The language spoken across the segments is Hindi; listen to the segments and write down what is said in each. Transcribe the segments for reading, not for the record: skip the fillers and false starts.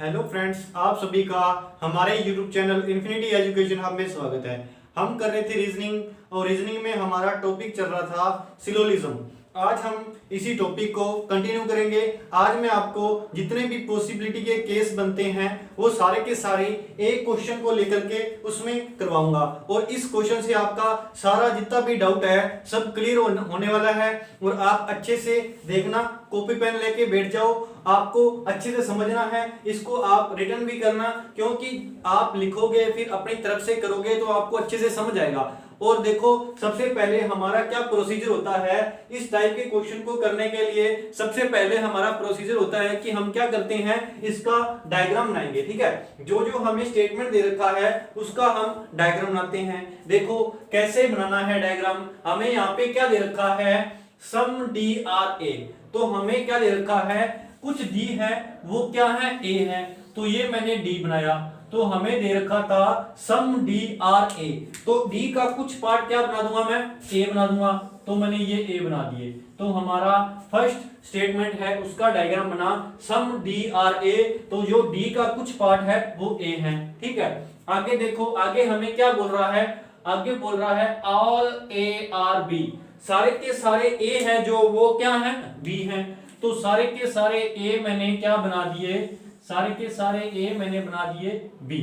हेलो फ्रेंड्स, आप सभी का हमारे YouTube channel infinity education hub में स्वागत है। हम कर रहे थे रीजनिंग और रीजनिंग में हमारा टॉपिक चल रहा था सिलोजिज्म। आज हम इसी टॉपिक को कंटिन्यू करेंगे। आज मैं आपको जितने भी पॉसिबिलिटी के केस बनते हैं वो सारे के सारे एक क्वेश्चन को लेकर के उसमें करवाऊंगा और इस क्वेश्चन से आपका सारा जितना भी डाउट है सब क्लियर होने वाला है। और आप अच्छे से देखना, कॉपी पेन लेके बैठ जाओ, आपको अच्छे से समझना है। इसको आप रिटर्न भी करना, क्योंकि आप लिखोगे फिर अपनी तरफ से करोगे तो आपको अच्छे से समझ आएगा। और देखो, सबसे पहले हमारा क्या प्रोसीजर होता है इस टाइप के क्वेश्चन को करने के लिए। सबसे पहले हमारा प्रोसीजर होता है कि हम क्या करते हैं, इसका डायग्राम बनाएंगे। ठीक है, जो जो हमें स्टेटमेंट दे रखा है उसका हम डायग्राम बनाते हैं। देखो कैसे बनाना है डायग्राम। हमें यहाँ पे क्या दे रखा है, सम डी आर ए। तो हमें क्या दे रखा है, कुछ डी है वो क्या है, ए है। तो ये मैंने डी बनाया। तो हमें दे रखा था सम डी आर ए। तो डी का कुछ पार्ट क्या बना दूंगा, मैं ए बना दूंगा। तो मैंने ये ए बना दिए। तो हमारा फर्स्ट स्टेटमेंट है उसका डायग्राम बना सम डी आर ए। तो जो डी का कुछ पार्ट है वो ए है। ठीक है, आगे देखो, आगे हमें क्या बोल रहा है, आगे बोल रहा है ऑल ए आर बी। सारे के सारे ए है जो वो क्या है, बी है। तो सारे के सारे ए मैंने क्या बना दिए, सारे के सारे ए मैंने बना दिए बी।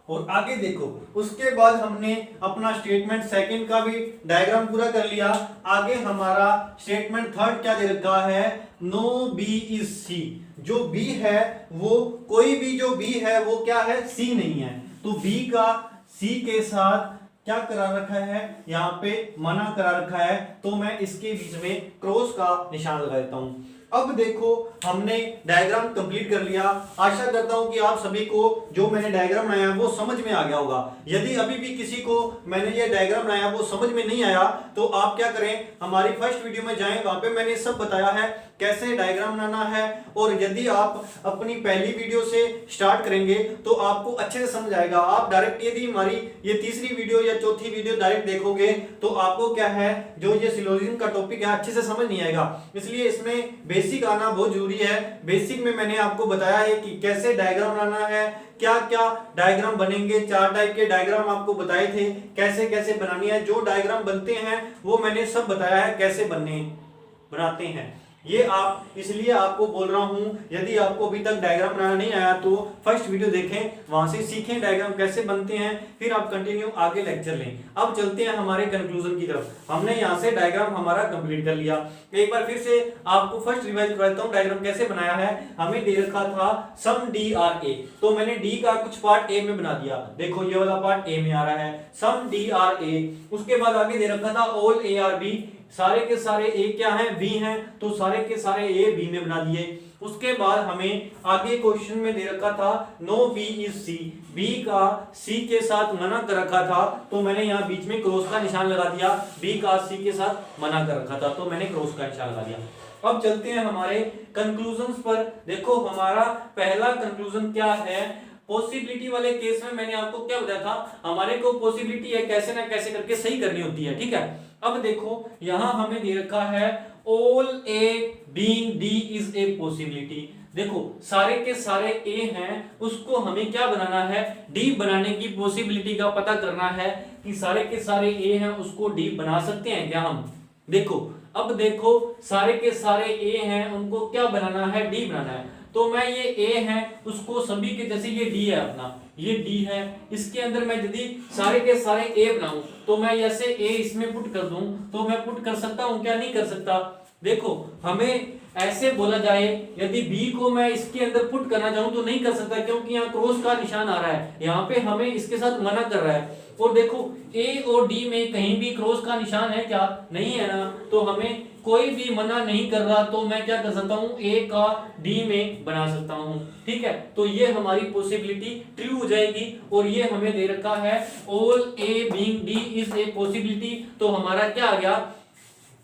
और आगे देखो, उसके बाद हमने अपना स्टेटमेंट सेकंड का भी डायग्राम पूरा कर लिया। आगे हमारा स्टेटमेंट थर्ड क्या दे रखा है, नो बी इज सी। जो बी है वो, कोई भी जो बी है वो क्या है, सी नहीं है। तो बी का सी के साथ क्या करा रखा है, यहाँ पे मना करा रखा है। तो मैं इसके बीच में क्रॉस का निशान लगा देता हूं। अब देखो, हमने डायग्राम कंप्लीट कर लिया। आशा करता हूं कि आप सभी को जो मैंने डायग्राम बनाया वो समझ में आ गया होगा। यदि अभी भी किसी को मैंने ये डायग्राम बनाया वो समझ में नहीं आया तो आप क्या करें, हमारी फर्स्ट वीडियो में जाएं, वहां पे मैंने सब बताया है कैसे डायग्राम बनाना है। और यदि आप अपनी पहली वीडियो से स्टार्ट करेंगे तो आपको अच्छे से समझ आएगा। आप डायरेक्ट यदि हमारी ये तीसरी वीडियो या चौथी वीडियो डायरेक्ट देखोगे तो आपको क्या है, जो ये सिलोजिज्म का टॉपिक है अच्छे से समझ नहीं आएगा। इसलिए इसमें बेसिक आना बहुत जरूरी है। बेसिक में मैंने आपको बताया है कि कैसे डायग्राम बनाना है, क्या क्या डायग्राम बनेंगे। 4 टाइप के डायग्राम आपको बताए थे, कैसे कैसे बनानी है। जो डायग्राम बनते हैं वो मैंने सब बताया है कैसे बनाते हैं। ये आप, इसलिए आपको बोल रहा हूं, यदि आपको अभी तक डायग्राम बनाना नहीं आया तो फर्स्ट वीडियो देखें, वहां से सीखें डायग्राम कैसे बनते हैं, फिर आप कंटिन्यू आगे लेक्चर लें। अब चलते हैं हमारे कंक्लूजन की तरफ। हमने यहां से डायग्राम हमारा कंप्लीट कर लिया। एक बार फिर से आपको फर्स्ट रिवाइज करवाता हूं डायग्राम कैसे बनाया है। हमें दे रखा था सम डी आर ए। तो मैंने डी का कुछ पार्ट ए में बना दिया। देखो ये वाला पार्ट ए में आ रहा है, सम डी आर ए। उसके बाद आगे दे रखा था ऑल ए आर बी। सारे के सारे ए क्या हैं, बी हैं। तो सारे के सारे ए बी में बना दिए। उसके बाद हमें आगे क्वेश्चन में दे रखा था no B is C. B का सी के साथ मना कर रखा था। तो मैंने यहाँ बीच में क्रॉस का निशान लगा दिया। बी का सी के साथ मना कर रखा था तो मैंने क्रॉस का निशान लगा दिया। अब चलते हैं हमारे कंक्लूजन पर। देखो हमारा पहला कंक्लूजन क्या है, पॉसिबिलिटी वाले केस में मैंने आपको क्या बताया था, हमारे को पॉसिबिलिटी है कैसे ना कैसे करके सही करनी होती है। ठीक है, अब देखो यहां हमें दे रखा है all A being D is a possibility. देखो सारे के सारे ए हैं, उसको हमें क्या बनाना है, डी बनाने की पॉसिबिलिटी का पता करना है कि सारे के सारे ए हैं उसको डी बना सकते हैं क्या हम। देखो अब देखो, सारे के सारे ए हैं उनको क्या बनाना है, डी बनाना है। तो मैं ये ए है उसको सभी के, जैसे ये डी है अपना, ये डी है, इसके अंदर मैं यदि सारे के सारे ए बनाऊं तो मैं ऐसे ए इसमें पुट कर दूं तो मैं पुट कर सकता हूं क्या, नहीं कर सकता। देखो हमें ऐसे बोला जाए, यदि बी को मैं इसके अंदर पुट करना चाहूं तो नहीं कर सकता, क्योंकि यहाँ क्रॉस का निशान आ रहा है, यहाँ पे हमें इसके साथ मना कर रहा है। और देखो ए और डी में कहीं भी क्रॉस का निशान है क्या, नहीं है ना। तो हमें कोई भी मना नहीं कर रहा तो मैं क्या कर सकता हूं, ए का डी में बना सकता हूं। ठीक है, तो ये हमारी पॉसिबिलिटी ट्रू हो जाएगी। और ये हमें दे रखा है all A being D is a possibility. तो हमारा क्या आ गया,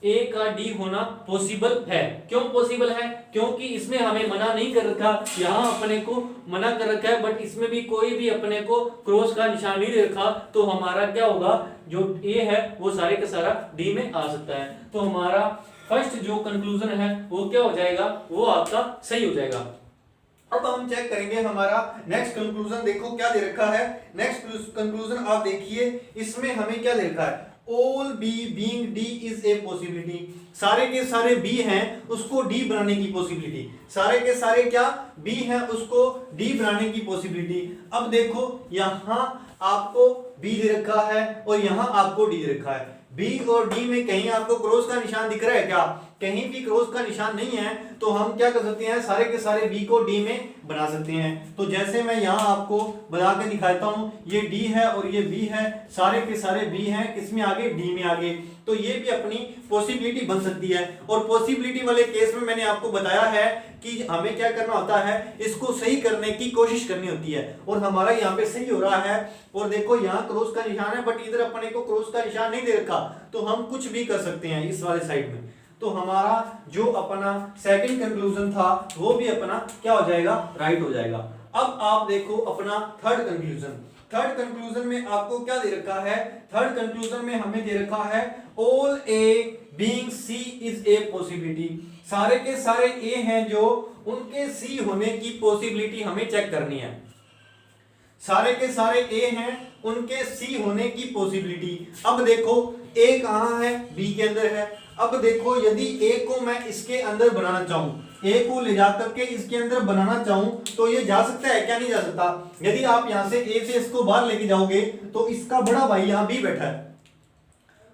ए का डी होना पॉसिबल है। क्यों पॉसिबल है, क्योंकि इसमें हमें मना नहीं कर रखा, यहां अपने को मना कर रखा है, बट इसमें भी कोई भी अपने को क्रॉस का निशान नहीं दे रखा। तो हमारा क्या होगा, जो ए है वो सारे का सारा डी में आ सकता है। तो हमारा फर्स्ट जो कंक्लूजन है वो क्या हो जाएगा, वो आपका सही हो जाएगा। अब हम चेक करेंगे हमारा नेक्स्ट कंक्लूजन। देखो क्या दे रखा है नेक्स्ट कंक्लूजन, आप देखिए इसमें हमें क्या दे रखा है, all B being D is a possibility. सारे के सारे बी हैं उसको डी बनाने की पॉसिबिलिटी, सारे के सारे क्या बी हैं उसको डी बनाने की पॉसिबिलिटी। अब देखो यहां आपको बी दे रखा है और यहां आपको डी दे रखा है। बी और डी में कहीं आपको क्रॉस का निशान दिख रहा है क्या, कहीं भी क्रॉस का निशान नहीं है, तो हम क्या कर सकते हैं, सारे के सारे बी को डी में बना सकते हैं। तो जैसे मैं यहाँ आपको बना के दिखाता हूँ, ये डी है और ये बी है, सारे के सारे बी हैं किसमें आगे, डी में आगे। तो ये भी अपनी पॉसिबिलिटी बन सकती है। और पॉसिबिलिटी वाले केस में मैंने आपको बताया है कि हमें क्या करना होता है, इसको सही करने की कोशिश करनी होती है। और हमारा यहाँ पे सही हो रहा है। और देखो यहाँ क्रॉस का निशान है बट इधर अपने को क्रॉस का निशान नहीं दे रखा, तो हम कुछ भी कर सकते हैं इस वाले साइड में। तो हमारा जो अपना सेकंड कंक्लूजन था वो भी अपना क्या हो जाएगा, राइट हो जाएगा। अब आप देखो अपना थर्ड कंक्लूजन। थर्ड कंक्लूजन में आपको क्या दे रखा है, थर्ड कंक्लूजन में हमें दे रखा है all A being C is a possibility. सारे के सारे ए हैं जो उनके सी होने की पॉसिबिलिटी हमें चेक करनी है। सारे के सारे ए हैं उनके सी होने की पॉसिबिलिटी। अब देखो ए कहां है, बी के अंदर है। अब देखो यदि ए को मैं इसके अंदर बनाना चाहूं, ए को ले जाकर के इसके अंदर बनाना चाहूं, तो ये जा सकता है क्या, नहीं जा सकता। यदि आप यहां से ए से इसको बाहर लेके जाओगे तो इसका बड़ा भाई यहां बी बैठा है,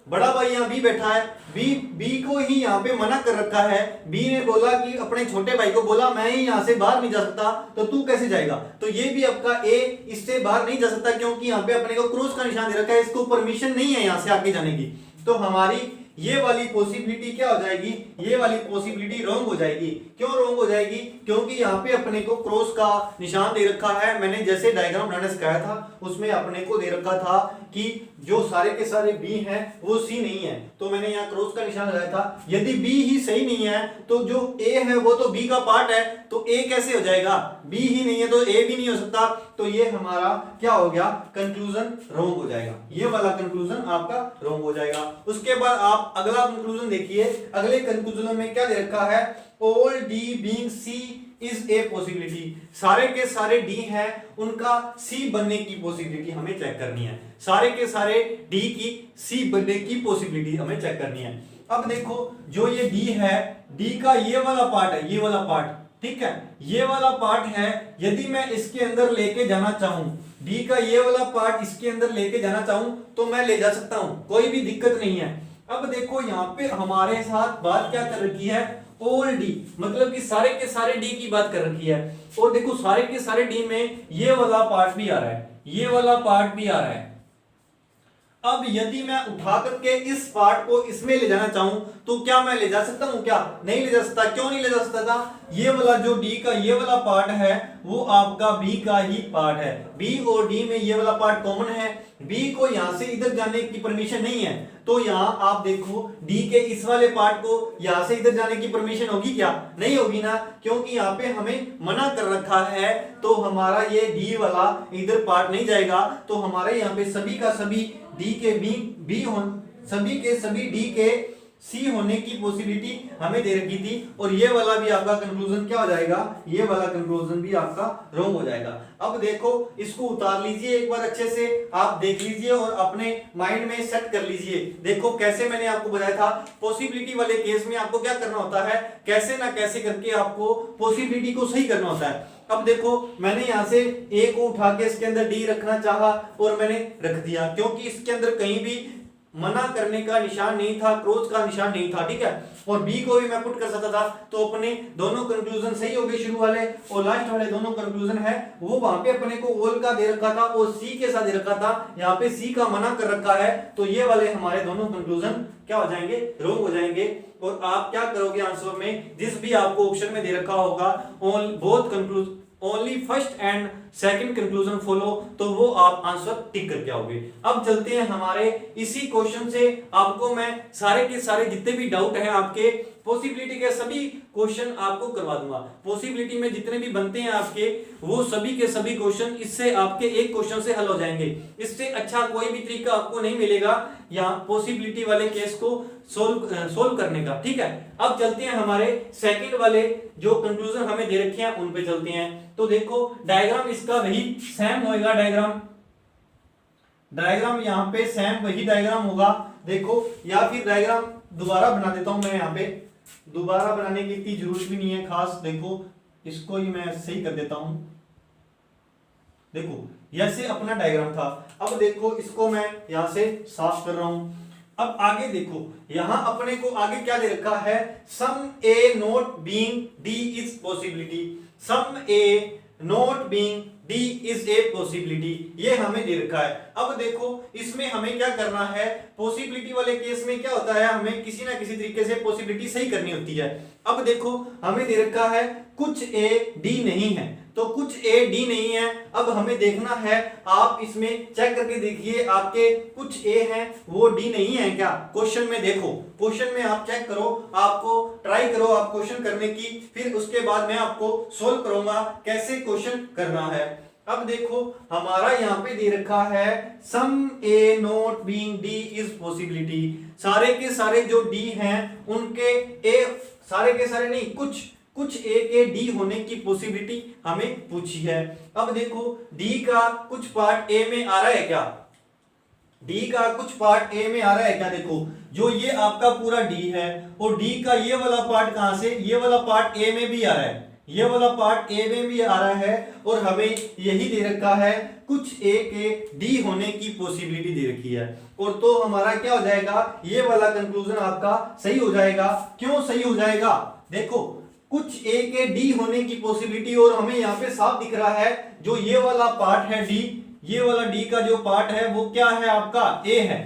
बड़ा भाई यहाँ बी बैठा है, बी को ही यहाँ पे मना कर रखा है। बी ने बोला कि अपने छोटे भाई को बोला मैं ही यहाँ से बाहर नहीं जा सकता, तो तू कैसे जाएगा। तो ये भी आपका ए इससे बाहर नहीं जा सकता क्योंकि यहाँ पे अपने को क्रॉस का निशान दे रखा है, इसको परमिशन नहीं है यहाँ से आगे जाने की। तो हमारी ये वाली पॉसिबिलिटी क्या हो जाएगी, ये वाली पॉसिबिलिटी रॉन्ग हो जाएगी। क्यों रॉन्ग हो जाएगी, क्योंकि यहाँ पे अपने को क्रॉस का निशान दे रखा है। मैंने जैसे डायग्राम बनाना सिखाया था उसमें अपने को दे रखा था कि जो सारे के सारे बी हैं वो सी नहीं है, तो मैंने यहाँ क्रॉस का निशान लगाया था। यदि बी ही सही नहीं है तो जो ए है वो तो बी का पार्ट है, तो ए कैसे हो जाएगा, बी ही नहीं है तो ए भी नहीं हो सकता। तो ये हमारा क्या हो गया, कंक्लूजन रॉन्ग हो जाएगा। ये वाला कंक्लूजन आपका रॉन्ग हो जाएगा। उसके बाद आप अगला कंक्लूजन देखिए। अगले कंक्लूजन में क्या दे रखा है, all D being C is a possibility. सारे के सारे डी हैं उनका सी बनने की पॉसिबिलिटी हमें चेक करनी है। सारे के सारे डी की सी बनने की पॉसिबिलिटी हमें चेक करनी है। अब देखो जो ये डी है, डी का ये वाला पार्ट है, ये वाला पार्ट, ठीक है, ये वाला पार्ट है। यदि मैं इसके अंदर लेके जाना चाहूं, डी का ये वाला पार्ट इसके अंदर लेके जाना चाहूं तो मैं ले जा सकता हूं, कोई भी दिक्कत नहीं है। अब देखो यहाँ पे हमारे साथ बात क्या कर रखी है, ऑल डी, मतलब कि सारे के सारे डी की बात कर रखी है। और देखो सारे के सारे डी में ये वाला पार्ट भी आ रहा है, ये वाला पार्ट भी आ रहा है। अब यदि मैं उठा करके इस पार्ट को इसमें ले जाना चाहूं तो क्या मैं ले जा सकता हूं, क्या नहीं ले जा सकता। क्यों नहीं ले जा सकता था, ये वाला जो डी का ये वाला पार्ट है वो आपका बी का ही पार्ट है। बी और डी में ये वाला पार्ट कॉमन है, बी को यहां से इधर जाने की परमिशन नहीं है। तो यहां आप देखो डी के इस वाले पार्ट को यहां से इधर जाने की परमिशन होगी क्या, नहीं होगी ना, क्योंकि यहाँ पे हमें मना कर रखा है। तो हमारा ये डी वाला इधर पार्ट नहीं जाएगा। तो हमारे यहाँ पे सभी का सभी डी के बी सभी के सभी डी के सी होने की पॉसिबिलिटी हमें दे रखी थी। और ये वाला भी आपका कंक्लूजन क्या हो जाएगा, ये वाला कंक्लूजन भी आपका रॉन्ग हो जाएगा। अब देखो इसको उतार लीजिए एक बार अच्छे से, आप देख लीजिए और अपने माइंड में सेट कर लीजिए। देखो कैसे मैंने आपको बताया था, पॉसिबिलिटी वाले केस में आपको क्या करना होता है, कैसे ना कैसे करके आपको पॉसिबिलिटी को सही करना होता है। अब देखो मैंने यहां से ए को उठा के इसके अंदर डी रखना चाहा और मैंने रख दिया, क्योंकि इसके अंदर कहीं भी मना करने का निशान नहीं था, क्रॉस का निशान नहीं था, ठीक है। और बी को भी मैं पुट कर सकता था। तो अपने दोनों कंक्लूजन सही हो गए, शुरू वाले और लास्ट वाले दोनों कंक्लूजन है वो वहां पे अपने को ऑल का दे रखा था और सी के साथ दे रखा था, यहाँ पे सी का मना कर रखा है। तो ये वाले हमारे दोनों कंक्लूजन क्या हो जाएंगे, रॉन्ग हो जाएंगे। और आप क्या करोगे आंसर में, जिस भी आपको ऑप्शन में दे रखा होगा both conclusion only first and second conclusion follow, तो वो आप आंसर टिक करके आओगे। अब चलते हैं हमारे इसी क्वेश्चन से। आपको मैं सारे के सारे जितने भी डाउट हैं आपके पॉसिबिलिटी के सभी क्वेश्चन आपको करवा दूंगा। पॉसिबिलिटी में जितने भी बनते हैं आपके वो सभी के सभी क्वेश्चन इससे आपके एक क्वेश्चन से हल हो जाएंगे। इससे अच्छा कोई भी तरीका आपको नहीं मिलेगा यहाँ पॉसिबिलिटी वाले केस को सोल्व करने का। ठीक है, अब चलते हैं हमारे सेकंड वाले जो कंक्लूजन हमें दे रखे हैं उन पे चलते हैं। तो देखो डायग्राम इसका वही सेम होएगा, डायग्राम यहाँ पे सेम वही डायग्राम होगा। देखो या फिर डायग्राम दोबारा बना देता हूं मैं, यहाँ पे दोबारा बनाने की इतनी जरूरत भी नहीं है खास। देखो इसको ही मैं सही कर देता हूं। देखो ऐसे अपना डायग्राम था। अब देखो इसको मैं यहां से साफ कर रहा हूं। अब आगे देखो यहां अपने को आगे क्या दे रखा है, some A not being D is possibility, some A not being D is a possibility, ये हमें दे रखा है। अब देखो इसमें हमें क्या करना है, पॉसिबिलिटी वाले केस में क्या होता है, हमें किसी ना किसी तरीके से पॉसिबिलिटी सही करनी होती है। अब देखो हमें दे रखा है कुछ ए डी नहीं है, तो कुछ ए डी नहीं है। अब हमें देखना है, आप इसमें चेक करके देखिए आपके कुछ ए हैं वो डी नहीं है क्या, क्वेश्चन में देखो, क्वेश्चन में आप चेक करो, आपको ट्राई करो आप क्वेश्चन करने की, फिर उसके बाद मैं आपको सोल्व करूंगा कैसे क्वेश्चन करना है। अब देखो हमारा यहाँ पे दे रखा है some A not being D is possibility, सारे के सारे जो डी हैं उनके ए, सारे के सारे नहीं, कुछ ए के डी होने की पॉसिबिलिटी हमें पूछी है। अब देखो डी का कुछ पार्ट ए में आ रहा है क्या, डी का कुछ पार्ट ए में आ रहा है क्या, देखो जो ये आपका पूरा डी है और डी का ये वाला पार्ट कहां से, ये वाला पार्ट ए में भी आ रहा है, ये वाला पार्ट ए में भी आ रहा है, और हमें यही दे रखा है कुछ ए के डी होने की पॉसिबिलिटी दे रखी है। और तो हमारा क्या हो जाएगा, ये वाला कंक्लूजन आपका सही हो जाएगा। क्यों सही हो जाएगा, देखो कुछ ए के डी होने की पॉसिबिलिटी, और हमें यहाँ पे साफ दिख रहा है जो ये वाला पार्ट है डी, ये वाला डी का जो पार्ट है वो क्या है आपका ए है।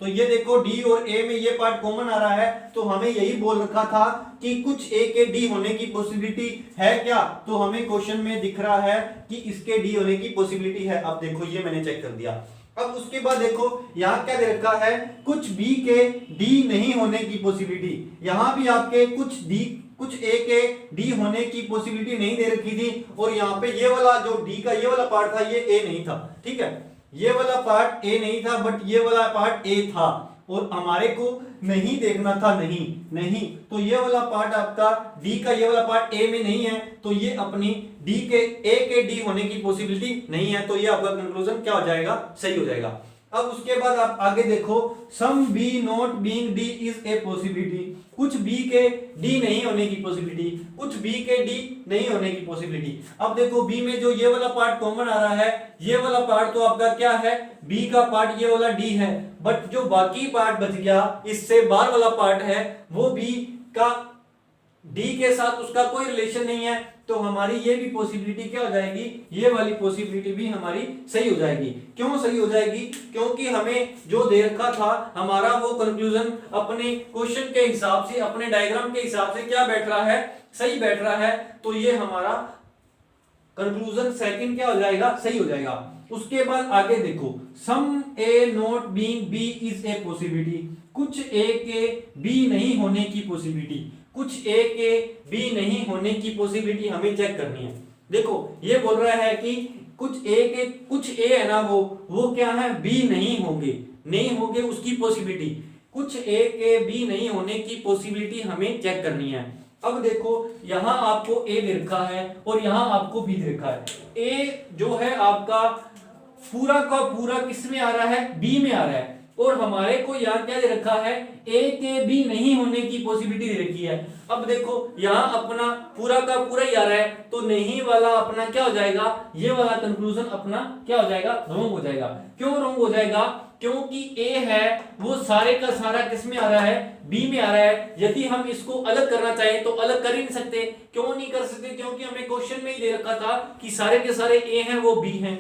तो ये देखो डी और ए में ये पार्ट कॉमन आ रहा है, तो हमें यही बोल रखा था कि कुछ ए के डी होने की पॉसिबिलिटी है क्या, तो हमें क्वेश्चन में दिख रहा है कि इसके डी होने की पॉसिबिलिटी है। अब देखो ये मैंने चेक कर दिया। अब उसके बाद देखो यहाँ क्या दे रखा है, कुछ बी के डी नहीं होने की पॉसिबिलिटी, यहां भी आपके कुछ ए के डी होने की पॉसिबिलिटी नहीं दे रखी थी, और यहाँ पे ये वाला जो डी का ये वाला पार्ट था ये ए नहीं था। ठीक है, ये वाला पार्ट ए नहीं था बट ये वाला पार्ट ए था, और हमारे को नहीं देखना था, नहीं तो ये वाला पार्ट आपका डी का ये वाला पार्ट ए में नहीं है, तो ये अपनी डी के ए के डी होने की पॉसिबिलिटी नहीं है, तो ये आपका कंक्लूजन क्या हो जाएगा, सही हो जाएगा। अब उसके बाद आप आगे देखो some B not being D is a possibility, कुछ बी के डी नहीं होने की पॉसिबिलिटी, कुछ बी के डी नहीं होने की पॉसिबिलिटी। अब देखो बी में जो ये वाला पार्ट कॉमन आ रहा है, ये वाला पार्ट तो आपका क्या है, बी का पार्ट ये वाला डी है, बट जो बाकी पार्ट बच गया इससे बाहर वाला पार्ट है वो बी का डी के साथ उसका कोई रिलेशन नहीं है, तो हमारी ये भी पॉसिबिलिटी क्या हो जाएगी, ये वाली पॉसिबिलिटी भी हमारी सही हो जाएगी। क्यों सही हो जाएगी, क्योंकि हमें जो दे रखा था हमारा वो कंक्लूजन अपने क्वेश्चन के हिसाब से, अपने डायग्राम के हिसाब से क्या बैठ रहा है, सही बैठ रहा है, तो ये हमारा कंक्लूजन सेकंड क्या हो जाएगा, सही हो जाएगा। उसके बाद आगे देखो some A not being B is a possibility, कुछ ए के बी नहीं होने की पॉसिबिलिटी, कुछ ए के बी नहीं होने की पॉसिबिलिटी हमें चेक करनी है। देखो ये बोल रहा है कि कुछ ए है ना वो क्या है, बी नहीं होंगे उसकी पॉसिबिलिटी, कुछ ए के बी नहीं होने की पॉसिबिलिटी हमें चेक करनी है। अब देखो यहां आपको ए दे रखा है और यहां आपको बी दे रखा है। ए जो है आपका पूरा का पूरा किस में आ रहा है, बी में आ रहा है, और हमारे को यहाँ क्या दे रखा है, ए के बी नहीं होने की पॉसिबिलिटी दे रखी है। अब देखो यहाँ अपना पूरा का पूरा ही आ रहा है, तो नहीं वाला अपना क्या हो जाएगा, ये वाला कंक्लूजन अपना क्या हो जाएगा, रॉन्ग हो जाएगा। क्यों रॉन्ग हो जाएगा, क्योंकि ए है वो सारे का सारा किस में आ रहा है, बी में आ रहा है। यदि हम इसको अलग करना चाहें तो अलग कर ही नहीं सकते। क्यों नहीं कर सकते, क्योंकि हमें क्वेश्चन में ही दे रखा था कि सारे के सारे ए हैं वो बी हैं।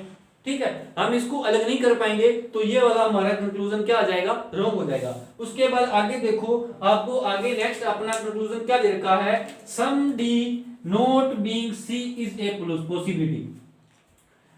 ठीक है, हम इसको अलग नहीं कर पाएंगे, तो ये वाला हमारा कंक्लूजन क्या आ जाएगा, रॉन्ग हो जाएगा। उसके बाद आगे देखो आपको आगे नेक्स्ट अपना कंक्लूजन क्या दे रखा है, some D not being C is a possibility,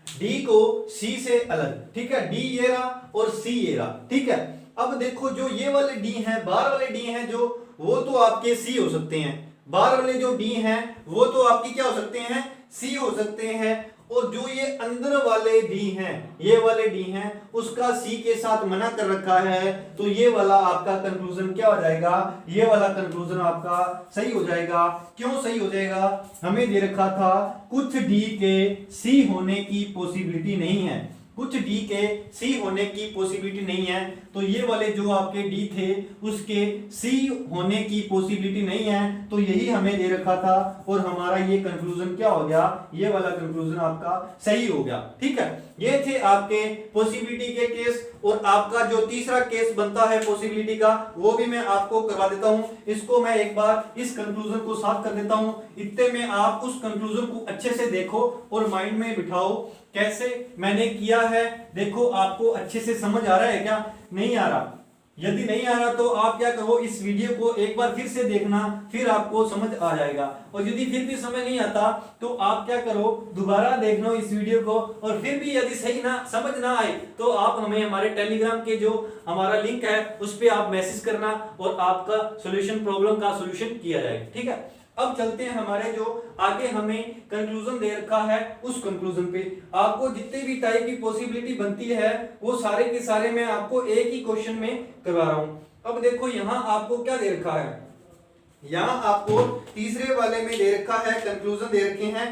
D को सी से अलग। ठीक है, डी ये रहा और सी ये रहा। ठीक है, अब देखो जो ये वाले डी हैं, बाहर वाले डी हैं जो, वो तो आपके सी हो सकते हैं, बाहर वाले जो डी हैं वो तो आपकी क्या हो सकते हैं, सी हो सकते हैं, और जो ये अंदर वाले डी हैं, ये वाले डी हैं, उसका सी के साथ मना कर रखा है, तो ये वाला आपका कंक्लूजन क्या हो जाएगा, ये वाला कंक्लूजन आपका सही हो जाएगा। क्यों सही हो जाएगा, हमें दे रखा था कुछ डी के सी होने की पॉसिबिलिटी नहीं है, कुछ डी के सी होने की पॉसिबिलिटी नहीं है, तो ये वाले जो आपके डी थे उसके सी होने की पॉसिबिलिटी नहीं है, तो यही हमें दे रखा था, और हमारा ये कंक्लूजन क्या हो गया, ये वाला कंक्लूजन आपका सही हो गया। ठीक है, ये थे आपके पॉसिबिलिटी के केस, और आपका जो तीसरा केस बनता है पॉसिबिलिटी का वो भी मैं आपको करवा देता हूं। इसको मैं एक बार इस कंक्लूजन को साफ कर देता हूं, इतने में आप उस कंक्लूजन को अच्छे से देखो और माइंड में बिठाओ कैसे मैंने किया है। देखो आपको अच्छे से समझ आ रहा है क्या, नहीं आ रहा? यदि नहीं आ रहा तो आप क्या करो, इस वीडियो को एक बार फिर से देखना, फिर आपको समझ आ जाएगा। और यदि फिर भी समझ नहीं आता तो आप क्या करो, दोबारा देखना इस वीडियो को, और फिर भी यदि सही ना समझ ना आए तो आप हमें हमारे टेलीग्राम के जो हमारा लिंक है उस पर आप मैसेज करना और आपका सॉल्यूशन, प्रॉब्लम का सॉल्यूशन किया जाएगा। ठीक है, अब चलते हैं हमारे जो आगे हमें कंक्लूजन दे रखा है उस कंक्लूजन पे। आपको जितने भी टाइप की पॉसिबिलिटी बनती है वो सारे के सारे मैं आपको एक ही क्वेश्चन में करवा रहा हूं। अब देखो यहां आपको क्या दे रखा है, यहां आपको तीसरे वाले में दे रखा है, कंक्लूजन दे रखे हैं।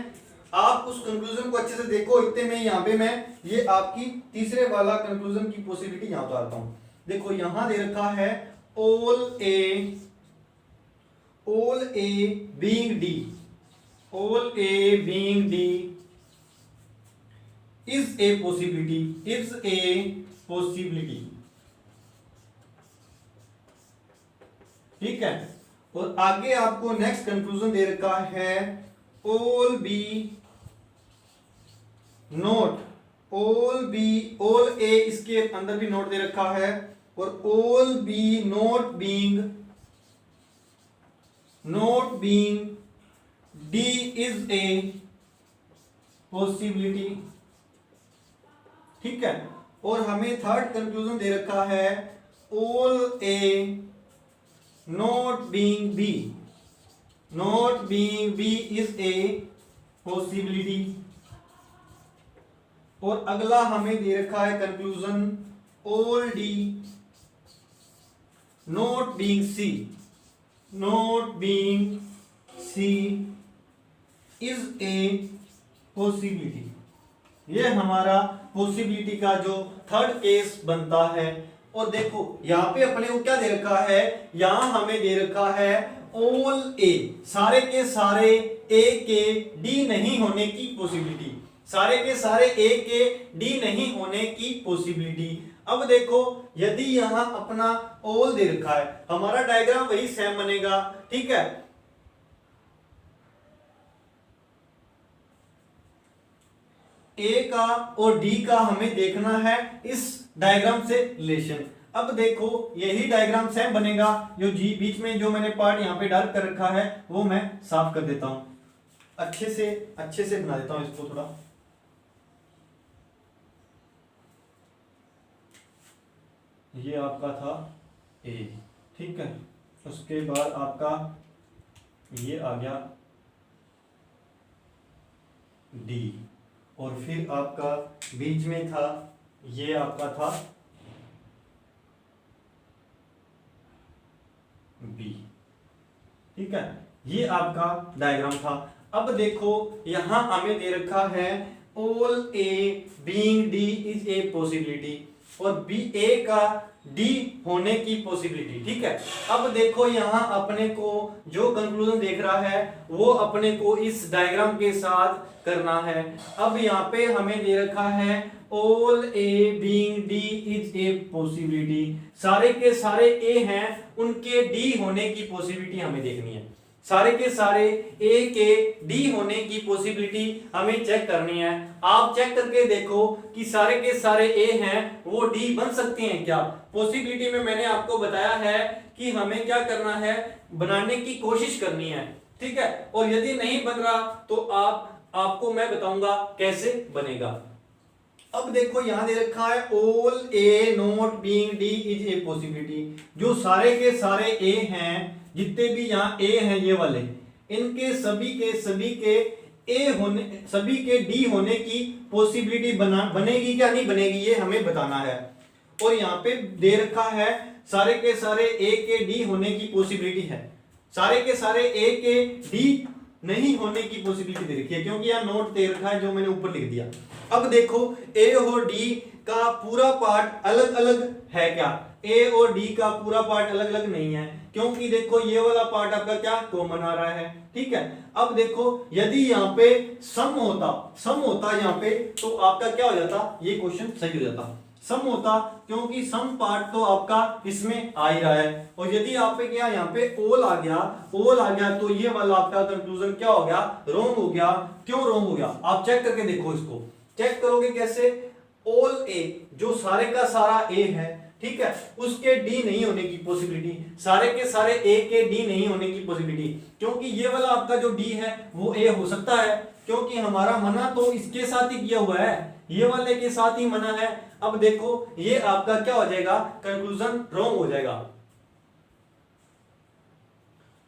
आप उस कंक्लूजन को अच्छे से देखो, इतने में यहां पे मैं ये आपकी तीसरे वाला कंक्लूजन की पॉसिबिलिटी यहां उतारता हूं। देखो यहां दे रखा है all A being D, all A being D is a possibility, is a possibility। ठीक है, और आगे आपको नेक्स्ट कंक्लूजन दे रखा है all B not, all A इसके अंदर भी नोट दे रखा है, और all B not being D is a possibility। ठीक है, और हमें थर्ड कंक्लूजन दे रखा है all A not being B is a possibility। और अगला हमें दे रखा है conclusion all D not being C is a possibility। ये हमारा पॉसिबिलिटी का जो थर्ड केस बनता है। और देखो यहां पे अपने को क्या दे रखा है, यहां हमें दे रखा है ऑल ए, सारे के सारे ए के डी नहीं होने की पॉसिबिलिटी, सारे के सारे ए के डी नहीं होने की पॉसिबिलिटी। अब देखो यदि यहां अपना ऑल दे रखा है, हमारा डायग्राम वही सेम बनेगा। ठीक है, ए का और डी का हमें देखना है इस डायग्राम से रिलेशन। अब देखो यही डायग्राम सेम बनेगा, जो जी बीच में जो मैंने पार्ट यहां पे डाल कर रखा है वो मैं साफ कर देता हूं, अच्छे से बना देता हूं इसको थोड़ा। ये आपका था ए, ठीक है, उसके बाद आपका ये आ गया डी, और फिर आपका बीच में था ये आपका था बी। ठीक है, ये आपका डायग्राम था। अब देखो यहां हमें दे रखा है all A being D is a possibility, और बी ए का डी होने की पॉसिबिलिटी। ठीक है, अब देखो यहां अपने को जो कंक्लूजन देख रहा है वो अपने को इस डायग्राम के साथ करना है। अब यहाँ पे हमें दे रखा है all A being D is a possibility, सारे के सारे ए हैं उनके डी होने की पॉसिबिलिटी हमें देखनी है, सारे के सारे ए के डी होने की पॉसिबिलिटी हमें चेक करनी है। आप चेक करके देखो कि सारे के सारे ए हैं वो डी बन सकते हैं क्या। पॉसिबिलिटी में मैंने आपको बताया है कि हमें क्या करना है, बनाने की कोशिश करनी है। ठीक है, और यदि नहीं बन रहा तो आपको मैं बताऊंगा कैसे बनेगा। अब देखो यहां दे रखा है all A not being D is a possibility, जो सारे के सारे ए हैं, जितने भी यहाँ ए हैं ये वाले, इनके सभी के ए होने, सभी के डी होने की पॉसिबिलिटी बनेगी क्या नहीं बनेगी, ये हमें बताना है। और यहाँ पे दे रखा है सारे के सारे ए के डी होने की पॉसिबिलिटी है, सारे के सारे ए के डी नहीं होने की पॉसिबिलिटी दे रखी है, क्योंकि यहाँ नोट दे रखा है जो मैंने ऊपर लिख दिया। अब देखो ए और डी का पूरा पार्ट अलग अलग है क्या, ए और डी का पूरा पार्ट अलग अलग नहीं है, क्योंकि देखो ये वाला पार्ट आपका क्या कॉमन आ रहा है, ठीक है। अब देखो यदि यहाँ पे सम होता यहाँ पे तो आपका क्या हो जाता, ये क्वेश्चन सही हो जाता, सम होता, क्योंकि सम पार्ट तो आपका इसमें आ ही रहा है। और यदि आप पे क्या यहाँ पे ऑल आ गया तो ये वाला आपका कंक्लूजन क्या हो गया, रॉन्ग हो गया। क्यों रॉन्ग हो गया, आप चेक करके देखो, इसको चेक करोगे कैसे, ऑल ए जो सारे का सारा ए है, ठीक है, उसके डी नहीं होने की पॉसिबिलिटी, सारे के सारे ए के डी नहीं होने की पॉसिबिलिटी, क्योंकि ये वाला आपका जो डी है वो ए हो सकता है, क्योंकि हमारा मना तो इसके साथ ही किया हुआ है, ये वाले के साथ ही मना है। अब देखो ये आपका क्या हो जाएगा, कंक्लूजन रॉन्ग हो जाएगा,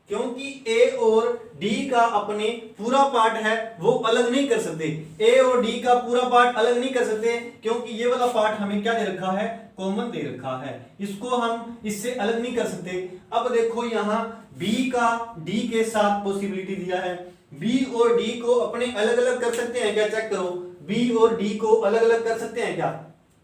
क्योंकि ए और डी का अपने पूरा पार्ट है वो अलग नहीं कर सकते, ए और डी का पूरा पार्ट अलग नहीं कर सकते, क्योंकि ये वाला पार्ट हमें क्या दे रखा है, कॉमन दे रखा है, इसको हम इससे अलग नहीं कर सकते। अब देखो यहाँ बी का डी के साथ पॉसिबिलिटी दिया है, बी और डी को अपने अलग अलग कर सकते हैं क्या, चेक करो, बी और डी को अलग अलग कर सकते हैं क्या,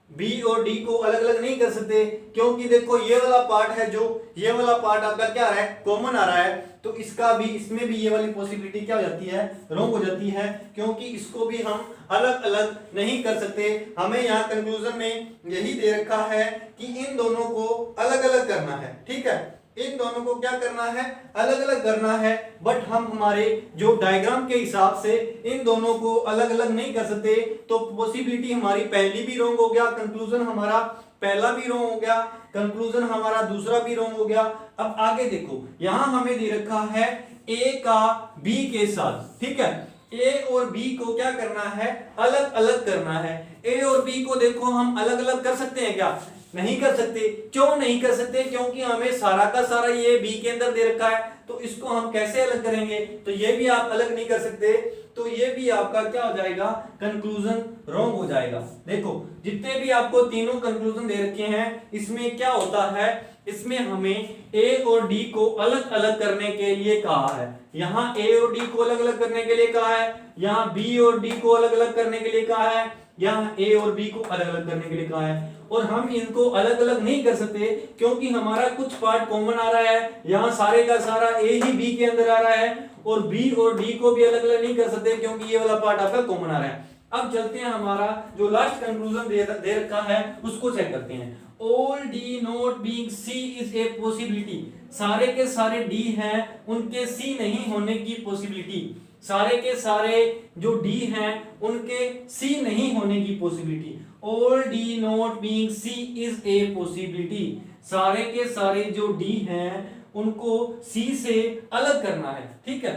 बी और डी को अलग अलग नहीं कर सकते, क्योंकि देखो ये वाला पार्ट है, जो ये वाला पार्ट आपका क्या आ रहा है, कॉमन आ रहा है, तो इसका भी, इसमें भी ये वाली पॉसिबिलिटी क्या हो जाती है, रॉन्ग हो जाती है, क्योंकि इसको भी हम अलग अलग नहीं कर सकते। हमें यहाँ कंक्लूजन में यही दे रखा है कि इन दोनों को अलग अलग करना है, ठीक है, इन दोनों को क्या करना है, अलग अलग करना है, बट हम हमारे जो डायग्राम के हिसाब से इन दोनों को अलग अलग नहीं कर सकते, तो पॉसिबिलिटी हमारी पहली भी रॉन्ग हो गया, कंक्लूजन हमारा पहला भी रॉन्ग हो गया, कंक्लूजन हमारा दूसरा भी रॉन्ग हो गया। अब आगे देखो, यहां हमें दे रखा है ए का बी के साथ, ठीक है, ए और बी को क्या करना है, अलग अलग करना है। ए और बी को देखो हम अलग अलग कर सकते हैं क्या, नहीं कर सकते। क्यों नहीं कर सकते, क्योंकि हमें सारा का सारा ये बी के अंदर दे रखा है, तो इसको हम कैसे अलग करेंगे, तो ये भी आप अलग नहीं कर सकते, तो ये भी आपका क्या हो जाएगा, कंक्लूजन रॉन्ग हो जाएगा। देखो जितने भी आपको तीनों कंक्लूजन दे रखे हैं, इसमें क्या होता है, इसमें हमें ए और डी को अलग अलग करने के लिए कहा है, यहाँ ए और डी को अलग अलग करने के लिए कहा है, यहाँ बी और डी को अलग अलग करने के लिए कहा है, यहाँ ए और बी को अलग अलग करने के लिए कहा है, और हम इनको अलग अलग नहीं कर सकते, क्योंकि हमारा कुछ पार्ट कॉमन आ रहा है, यहाँ सारे का सारा ए ही बी के अंदर आ रहा है, और बी और डी को भी अलग अलग नहीं कर सकते, क्योंकि ये वाला पार्ट आपका कॉमन आ रहा है। अब चलते हैं, हमारा जो लास्ट कंक्लूजन दे रखा है उसको चेक करते हैं। All D not being C is a possibility, सारे के सारे डी हैं उनके सी नहीं होने की पॉसिबिलिटी, सारे के सारे जो डी हैं उनके सी नहीं होने की possibility. All D not being C is a possibility, सारे के सारे जो डी हैं उनको सी से अलग करना है, ठीक है,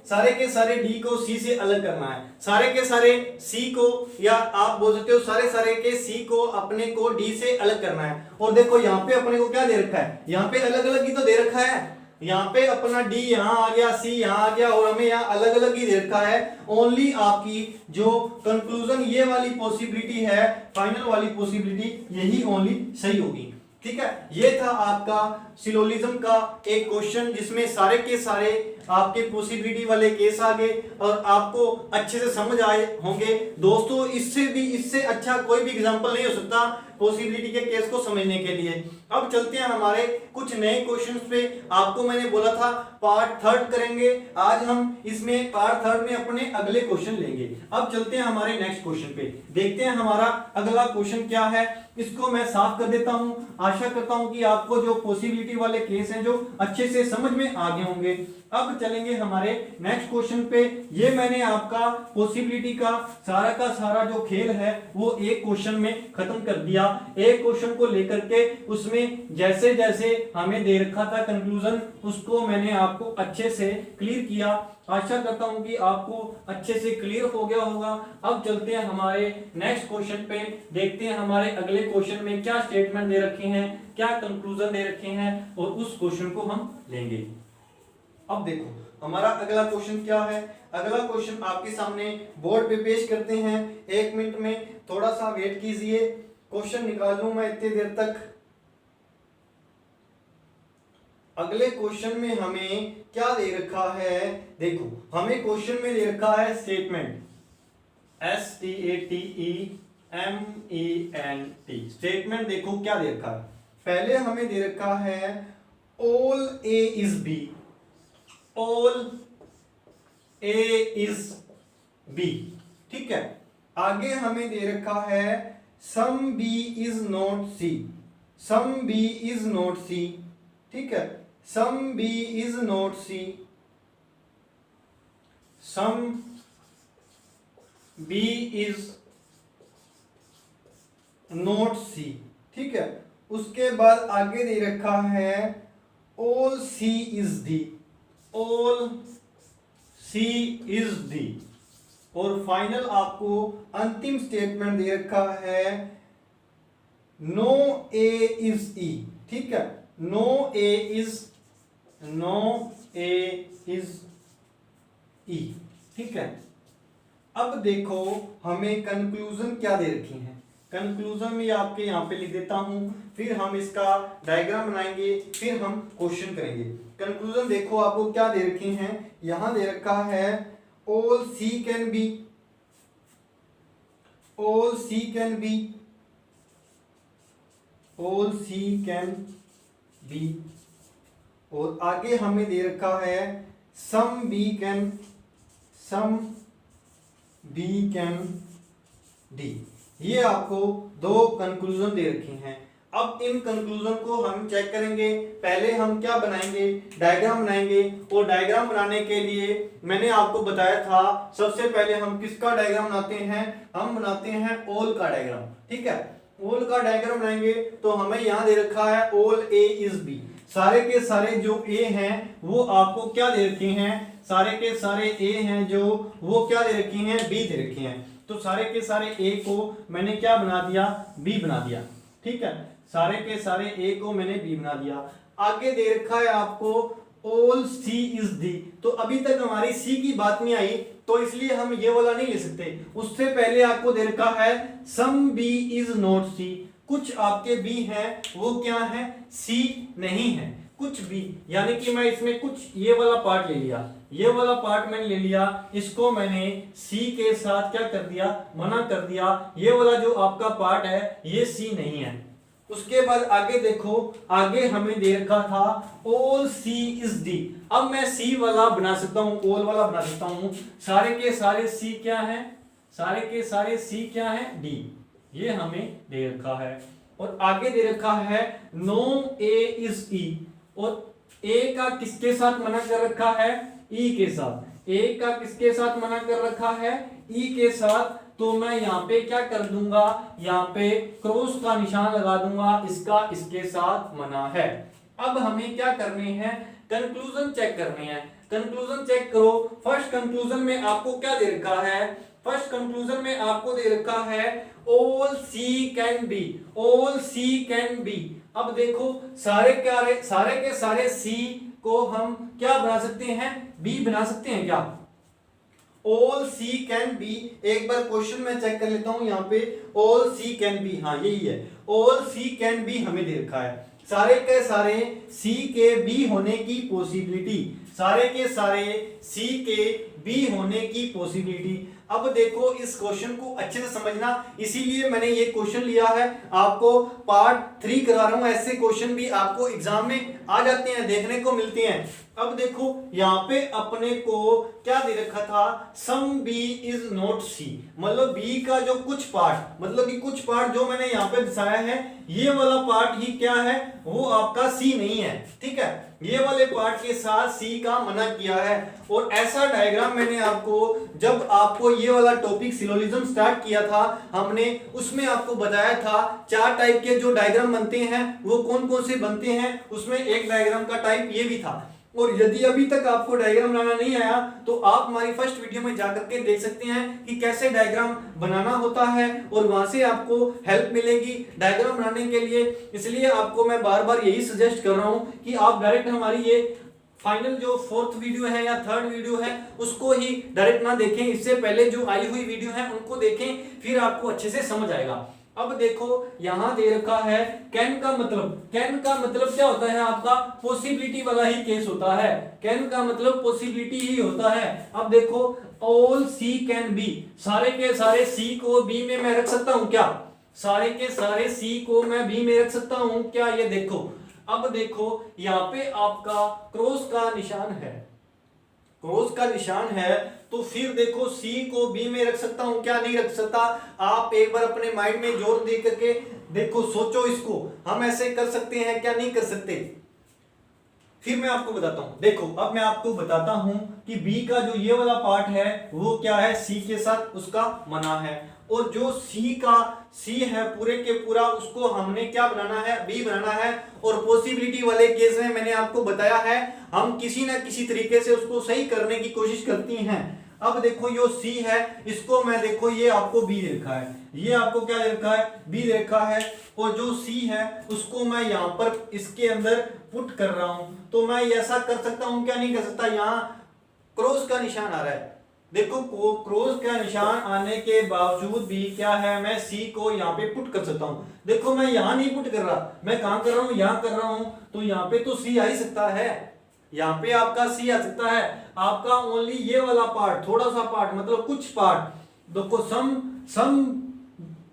सारे के सारे डी को सी से अलग करना है, सारे के सारे सी को, या आप बोल सकते हो सारे के सी को अपने को डी से अलग करना है। और देखो यहाँ पे अपने को क्या दे रखा है, यहाँ पे अलग अलग ही तो दे रखा है, यहाँ पे अपना डी यहाँ आ गया, सी यहाँ आ गया, और हमें यहाँ अलग अलग ही दे रखा है। ओनली आपकी जो कंक्लूजन ये वाली पॉसिबिलिटी है, फाइनल वाली पॉसिबिलिटी, यही ओनली सही होगी, ठीक है। ये था आपका सिलोजिज्म का एक क्वेश्चन, जिसमें सारे के सारे आपके पॉसिबिलिटी वाले केस आ गए और आपको अच्छे से समझ आए होंगे। दोस्तों इससे अच्छा कोई भी एग्जांपल नहीं हो सकता पॉसिबिलिटी के केस को समझने के लिए। अब चलते हैं हमारे कुछ नए क्वेश्चंस पे। आपको मैंने बोला था पार्ट थर्ड करेंगे, आज हम इसमें पार्ट थर्ड में अपने अगले क्वेश्चन लेंगे। अब चलते हैं हमारे नेक्स्ट क्वेश्चन पे, देखते हैं हमारा अगला क्वेश्चन क्या है। इसको मैं साफ कर देता हूं, आशा करता हूं कि आपको जो पॉसिबिलिटी वाले केस हैं जो अच्छे से समझ में आ गए होंगे। अब चलेंगे हमारे नेक्स्ट क्वेश्चन पे। ये मैंने आपका पॉसिबिलिटी का सारा जो खेल है वो एक क्वेश्चन में खत्म कर दिया। एक क्वेश्चन को लेकर के उसमें जैसे जैसे हमें दे रखा था कंक्लूजन, उसको मैंने आपको अच्छे से क्लियर किया। आशा करता हूं कि आपको अच्छे से क्लियर हो गया होगा। अब चलते हैं हमारे नेक्स्ट क्वेश्चन पे, देखते हैं हमारे अगले क्वेश्चन में क्या स्टेटमेंट दे रखे हैं, क्या कंक्लूजन दे रखे हैं, और उस क्वेश्चन को हम लेंगे। अब देखो हमारा अगला क्वेश्चन क्या है? अगला क्वेश्चन आपके सामने बोर्ड पे पेश करते हैं। 1 मिनट में थोड़ा सा वेट कीजिए, क्वेश्चन निकाल लूं मैं इतनी देर तक। अगले क्वेश्चन में हमें क्या दे रखा है? देखो, हमें क्वेश्चन में दे रखा है स्टेटमेंट, STATEMENT। स्टेटमेंट देखो क्या दे रखा है। पहले हमें दे रखा है all A is B, all A is B, ठीक है। आगे हमें दे रखा है some B is not C, some B is not C, ठीक है। some B is not C, some B is not C, ठीक है। उसके बाद आगे दे रखा है all C is D, all C is D। और फाइनल आपको अंतिम स्टेटमेंट दे रखा है no A is E, ठीक है। no A is E, ठीक है। अब देखो हमें कंक्लूजन क्या दे रखी है। कंक्लूजन में आपके यहाँ पे लिख देता हूं, फिर हम इसका डायग्राम बनाएंगे, फिर हम क्वेश्चन करेंगे। कंक्लूजन देखो आपको क्या दे रखे हैं। यहां दे रखा है all C can be, all C can be, all C can be। और आगे हमें दे रखा है some B can D। ये आपको दो कंक्लूजन दे रखे हैं। अब इन कंक्लूजन को हम चेक करेंगे। पहले हम क्या बनाएंगे? डायग्राम बनाएंगे। और डायग्राम बनाने के लिए मैंने आपको बताया था, सबसे पहले हम किसका डायग्राम बनाते हैं? हम बनाते हैं ऑल का डायग्राम, ठीक है। ऑल का डायग्राम बनाएंगे तो हमें यहाँ दे रखा है ऑल ए इज बी। सारे के सारे जो ए हैं वो आपको क्या दे रखे हैं? सारे के सारे ए हैं जो वो क्या दे रखे हैं? बी दे रखे हैं। तो सारे के सारे ए को मैंने क्या बना दिया? बी बना दिया, ठीक है। सारे के सारे ए को मैंने बी बना दिया। आगे दे रखा है आपको ऑल सी इज डी। तो अभी तक हमारी सी की बात नहीं आई, तो इसलिए हम ये वाला नहीं ले सकते। उससे पहले आपको दे रखा है सम बी इज नॉट सी। कुछ आपके बी हैं वो क्या है? सी नहीं है, कुछ बी। यानी कि मैं इसमें कुछ ये वाला पार्ट ले लिया, ये वाला पार्ट मैंने ले लिया, इसको मैंने सी के साथ क्या कर दिया? मना कर दिया। ये वाला जो आपका पार्ट है ये सी नहीं है। उसके बाद आगे देखो, आगे हमें दे रखा था ऑल सी इज डी। अब मैं सी वाला बना सकता हूं, ऑल वाला बना सकता हूं। सारे के सारे सी क्या है? सारे के सारे सी क्या है? डी। ये हमें दे रखा है। और आगे दे रखा है नो ए इज ई। और ए का किसके साथ मना कर रखा है? ई के साथ। ए का किसके साथ मना कर रखा है? ई के साथ। तो मैं यहाँ पे क्या कर दूंगा? यहाँ पे क्रॉस का निशान लगा दूंगा, इसका इसके साथ मना है। अब हमें क्या करने हैं? कंक्लूजन चेक करने हैं। कंक्लूजन चेक करो। फर्स्ट कंक्लूजन में आपको क्या दे रखा है? फर्स्ट कंक्लूजन में आपको दे रखा है all C can be, all C can be. अब देखो सारे के सारे सी को हम क्या बना सकते हैं? बी बना सकते हैं क्या? All C can be. एक बार क्वेश्चन में चेक कर लेता हूं यहाँ पे, ऑल सी कैन बी, हाँ यही है, ऑल सी कैन बी हमें दे रखा है। सारे के सारे सी के बी होने की पॉसिबिलिटी, सारे के सारे सी के बी होने की पॉसिबिलिटी। अब देखो इस क्वेश्चन को अच्छे से समझना, इसीलिए मैंने ये क्वेश्चन लिया है। आपको पार्ट 3 करा रहा हूं, ऐसे क्वेश्चन भी आपको एग्जाम में आ जाते हैं, देखने को मिलते हैं। अब देखो यहाँ पे अपने को क्या दे रखा था? सम बी इज नॉट सी। मतलब बी का जो कुछ पार्ट, मतलब कि कुछ पार्ट जो मैंने यहाँ पे दिखाया है, ये वाला पार्ट ही क्या है? वो आपका सी नहीं है, ठीक है। ये वाले पार्ट के साथ सी का मना किया है। और ऐसा डायग्राम मैंने आपको, जब आपको ये वाला टॉपिक सिलोजिज्म स्टार्ट किया था हमने, उसमें आपको बताया था 4 टाइप के जो डायग्राम बनते हैं वो कौन कौन से बनते हैं। उसमें एक डायग्राम का टाइप ये भी था। और यदि अभी तक आपको डायग्राम बनाना नहीं आया तो आप हमारी फर्स्ट वीडियो में जाकर के देख सकते हैं कि कैसे डायग्राम बनाना होता है, और वहां से आपको हेल्प मिलेगी डायग्राम बनाने के लिए। इसलिए आपको मैं बार बार यही सजेस्ट कर रहा हूं कि आप डायरेक्ट हमारी ये फाइनल जो फोर्थ वीडियो है या थर्ड वीडियो है उसको ही डायरेक्ट ना देखें, इससे पहले जो आई हुई वीडियो है उनको देखें, फिर आपको अच्छे से समझ आएगा। अब देखो यहां दे रखा है कैन का मतलब क्या होता है आपका पॉसिबिलिटी वाला ही केस होता है, कैन का मतलब पॉसिबिलिटी ही होता है। अब देखो ऑल सी कैन बी, सारे के सारे सी को बी में मैं रख सकता हूं क्या, सारे के सारे सी को मैं बी में रख सकता हूं क्या, ये देखो। अब देखो यहां पे आपका क्रॉस का निशान है, क्रॉस का निशान है, तो फिर देखो सी को बी में रख सकता हूं क्या, नहीं रख सकता। आप एक बार अपने माइंड में जोर दे करके देखो, सोचो इसको, हम ऐसे कर सकते हैं क्या, नहीं कर सकते। फिर मैं आपको बताता हूं, देखो अब मैं आपको बताता हूं कि बी का जो ये वाला पार्ट है वो क्या है, सी के साथ उसका मना है, और जो सी है पूरे के पूरा उसको हमने क्या बनाना है, बी बनाना है। और पॉसिबिलिटी वाले केस में मैंने आपको बताया है हम किसी ना किसी तरीके से उसको सही करने की कोशिश करती हैं। अब देखो यो सी है, इसको मैं देखो ये आपको बी दे रखा है, ये आपको क्या दे रखा है, बी दे रखा है, और जो सी है उसको मैं यहां पर इसके अंदर पुट कर रहा हूं, तो मैं ऐसा कर सकता हूं क्या, नहीं कर सकता। यहां क्रॉस का निशान आ रहा है, देखो क्रॉस का निशान आने के बावजूद भी क्या है, मैं सी को यहाँ पे पुट कर सकता हूं। देखो मैं यहां नहीं पुट कर रहा, मैं कहां कर रहा हूं, यहां कर रहा हूं, तो यहाँ पे तो सी आ ही सकता है, यहाँ पे आपका सी आ सकता है। आपका ओनली ये वाला पार्ट, थोड़ा सा पार्ट मतलब कुछ पार्ट, देखो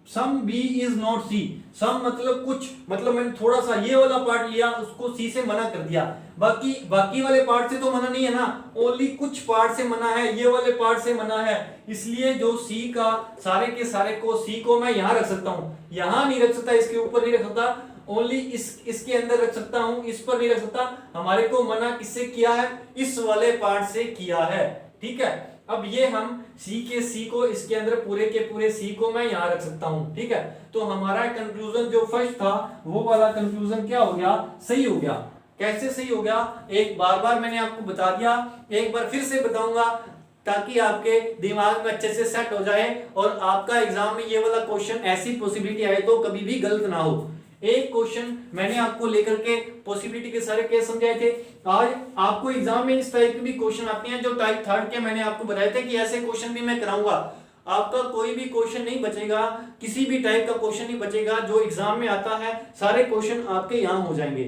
सम बी इज नॉट सी, सम मतलब कुछ, मतलब मैंने थोड़ा सा ये वाला पार्ट लिया, उसको सी से मना कर दिया, बाकी वाले पार्ट से तो मना नहीं है ना, ओनली कुछ पार्ट से मना है, ये वाले पार्ट से मना है। इसलिए जो सी का सारे के सारे को, सी को मैं यहां रख सकता हूं, यहां नहीं रख सकता, इसके ऊपर नहीं रख सकता, ओनली इसके अंदर रख सकता हूं, इस पर नहीं रख सकता। हमारे को मना किससे किया है, इस वाले पार्ट से किया है, ठीक है। अब ये हम सी को इसके अंदर पूरे के पूरे सी को मैं यहां रख सकता हूं, ठीक है। तो हमारा कंक्लूजन जो फर्स्ट था वो वाला कंक्लूजन क्या हो गया, सही हो गया। कैसे सही हो गया, एक बार मैंने आपको बता दिया, एक बार फिर से बताऊंगा ताकि आपके दिमाग में अच्छे से सेट हो जाए और आपका एग्जाम में ये वाला क्वेश्चन ऐसी पॉसिबिलिटी आए तो कभी भी गलत ना हो। एक क्वेश्चन मैंने आपको लेकर के पॉसिबिलिटी के सारे केस समझाए थे। आज आपको एग्जाम में इस टाइप के भी क्वेश्चन आते हैं जो टाइप थर्ड के मैंने आपको बताए थे कि ऐसे क्वेश्चन भी मैं कराऊंगा। आपका कोई भी क्वेश्चन नहीं बचेगा, किसी भी टाइप का क्वेश्चन नहीं बचेगा, जो एग्जाम में आता है सारे क्वेश्चन आपके यहां हो जाएंगे।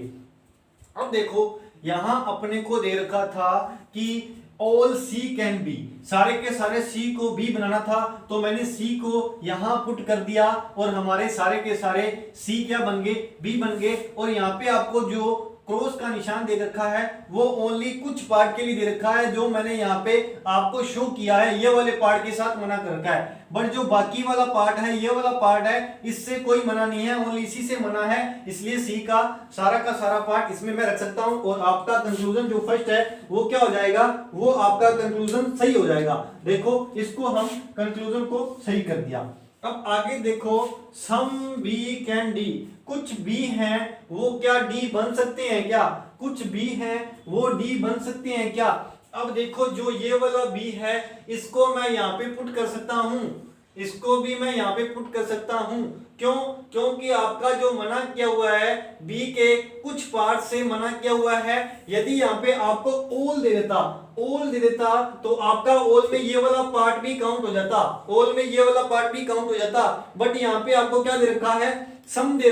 अब देखो यहां अपने को दे रखा था कि ऑल सी कैन बी, सारे के सारे सी को बी बनाना था, तो मैंने सी को यहां पुट कर दिया और हमारे सारे के सारे सी क्या बन गए, बी बन गए। और यहाँ पे आपको जो क्रॉस का निशान दे रखा है वो ओनली कुछ पार्ट के लिए दे रखा है, जो मैंने यहाँ पे आपको शो किया है, ये वाले पार्ट के साथ मना कर रखा है। बट जो बाकी वाला पार्ट है, ये वाला पार्ट है, इससे कोई मना नहीं है, ओनली इसी से मना है, इसलिए सी का सारा पार्ट इसमें मैं रख सकता हूं और आपका कंक्लूजन जो फर्स्ट है वो क्या हो जाएगा, वो आपका कंक्लूजन सही हो जाएगा। देखो इसको हम कंक्लूजन को सही कर दिया। अब आगे देखो सम बी कैन डी, कुछ बी हैं वो क्या डी बन सकते हैं क्या, कुछ बी हैं वो डी बन सकते हैं क्या। अब देखो जो ये वाला बी है इसको मैं यहाँ पे पुट कर सकता हूं, इसको भी मैं यहाँ पे पुट कर सकता हूं, क्यों, क्योंकि आपका जो मना किया हुआ है बी के कुछ पार्ट से मना किया हुआ है। यदि यहाँ पे आपको ऑल दे देता तो आपका ऑल में ये वाला पार्ट भी काउंट हो जाता, ऑल में ये वाला पार्ट भी काउंट हो जाता। बट यहाँ पे आपको क्या दे रखा है, सम दे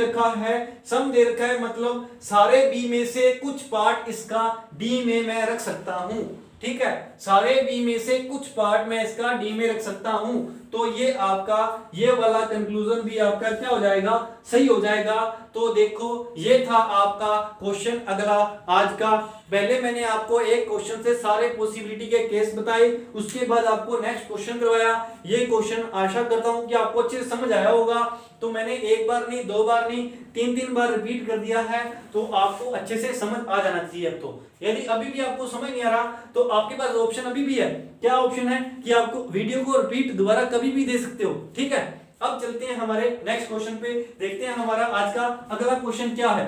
रखा है, मतलब सारे बी में से कुछ पार्ट इसका डी में मैं रख सकता हूं, ठीक है, सारे बी में से कुछ पार्ट मैं इसका डी में रख सकता हूं। तो ये आपका ये वाला कंक्लूजन भी आपका क्या हो जाएगा, सही हो जाएगा। तो देखो ये था आपका क्वेश्चन अगला आज का। पहले मैंने आपको एक क्वेश्चन से सारे पॉसिबिलिटी के केस बताए, उसके बाद आपको नेक्स्ट क्वेश्चन करवाया। ये क्वेश्चन आशा करता हूं कि आपको अच्छे से समझ आया होगा। तो मैंने एक बार नहीं, दो बार नहीं, तीन बार रिपीट कर दिया है, तो आपको अच्छे से समझ आ जाना चाहिए। अब तो यदि अभी भी आपको समझ नहीं आ रहा तो आपके पास ऑप्शन अभी भी है। क्या ऑप्शन है कि आपको वीडियो को रिपीट दोबारा कभी भी दे सकते हो, ठीक है। अब चलते हैं हमारे नेक्स्ट क्वेश्चन पे, देखते हैं हमारा आज का अगला क्वेश्चन क्या है।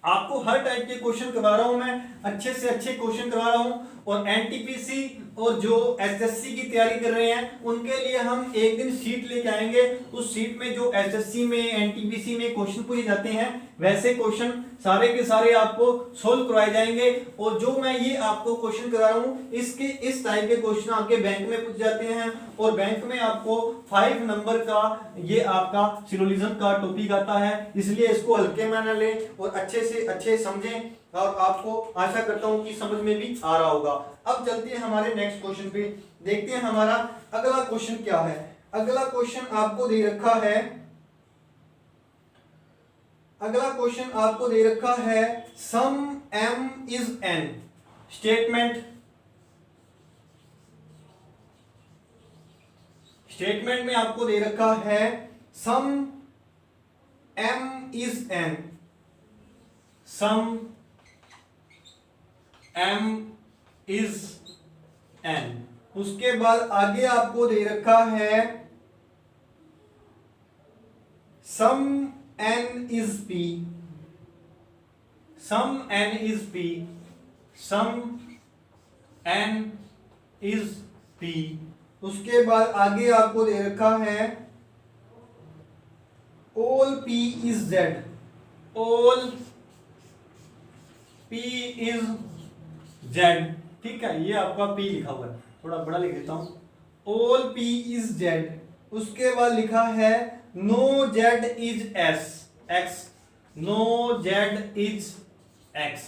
आपको हर टाइप के क्वेश्चन करवा रहा हूं मैं, अच्छे से अच्छे क्वेश्चन करवा रहा हूं, और एनटीपीसी और जो एसएससी की तैयारी कर रहे हैं उनके लिए हम एक दिन शीट लेके आएंगे। उस शीट में जो एसएससी में एनटीपीसी में क्वेश्चन पूछे जाते हैं वैसे क्वेश्चन सारे के सारे आपको सोल्व करवाए जाएंगे। और जो मैं ये आपको क्वेश्चन करा रहा हूँ इसके इस टाइप के क्वेश्चन आपके बैंक में पूछ जाते हैं और बैंक में आपको 5 नंबर का ये आपका सिलोजिज्म का टॉपिक आता है, इसलिए इसको हल्के में न लें और अच्छे से अच्छे समझें और आपको आशा करता हूं कि समझ में भी आ रहा होगा। अब चलते हैं हमारे नेक्स्ट क्वेश्चन पे, देखते हैं हमारा अगला क्वेश्चन क्या है। अगला क्वेश्चन आपको दे रखा है, अगला क्वेश्चन आपको दे रखा है some m is n statement में आपको दे रखा है some m is n, some m is n। उसके बाद आगे आपको दे रखा है some n is p, some n is p, some n is p। उसके बाद आगे आपको दे रखा है all p is z, all p is z। ठीक है, ये आपका p लिखा हुआ है, थोड़ा बड़ा लिख देता हूं, all p इज z। उसके बाद लिखा है no z is x, no z is x।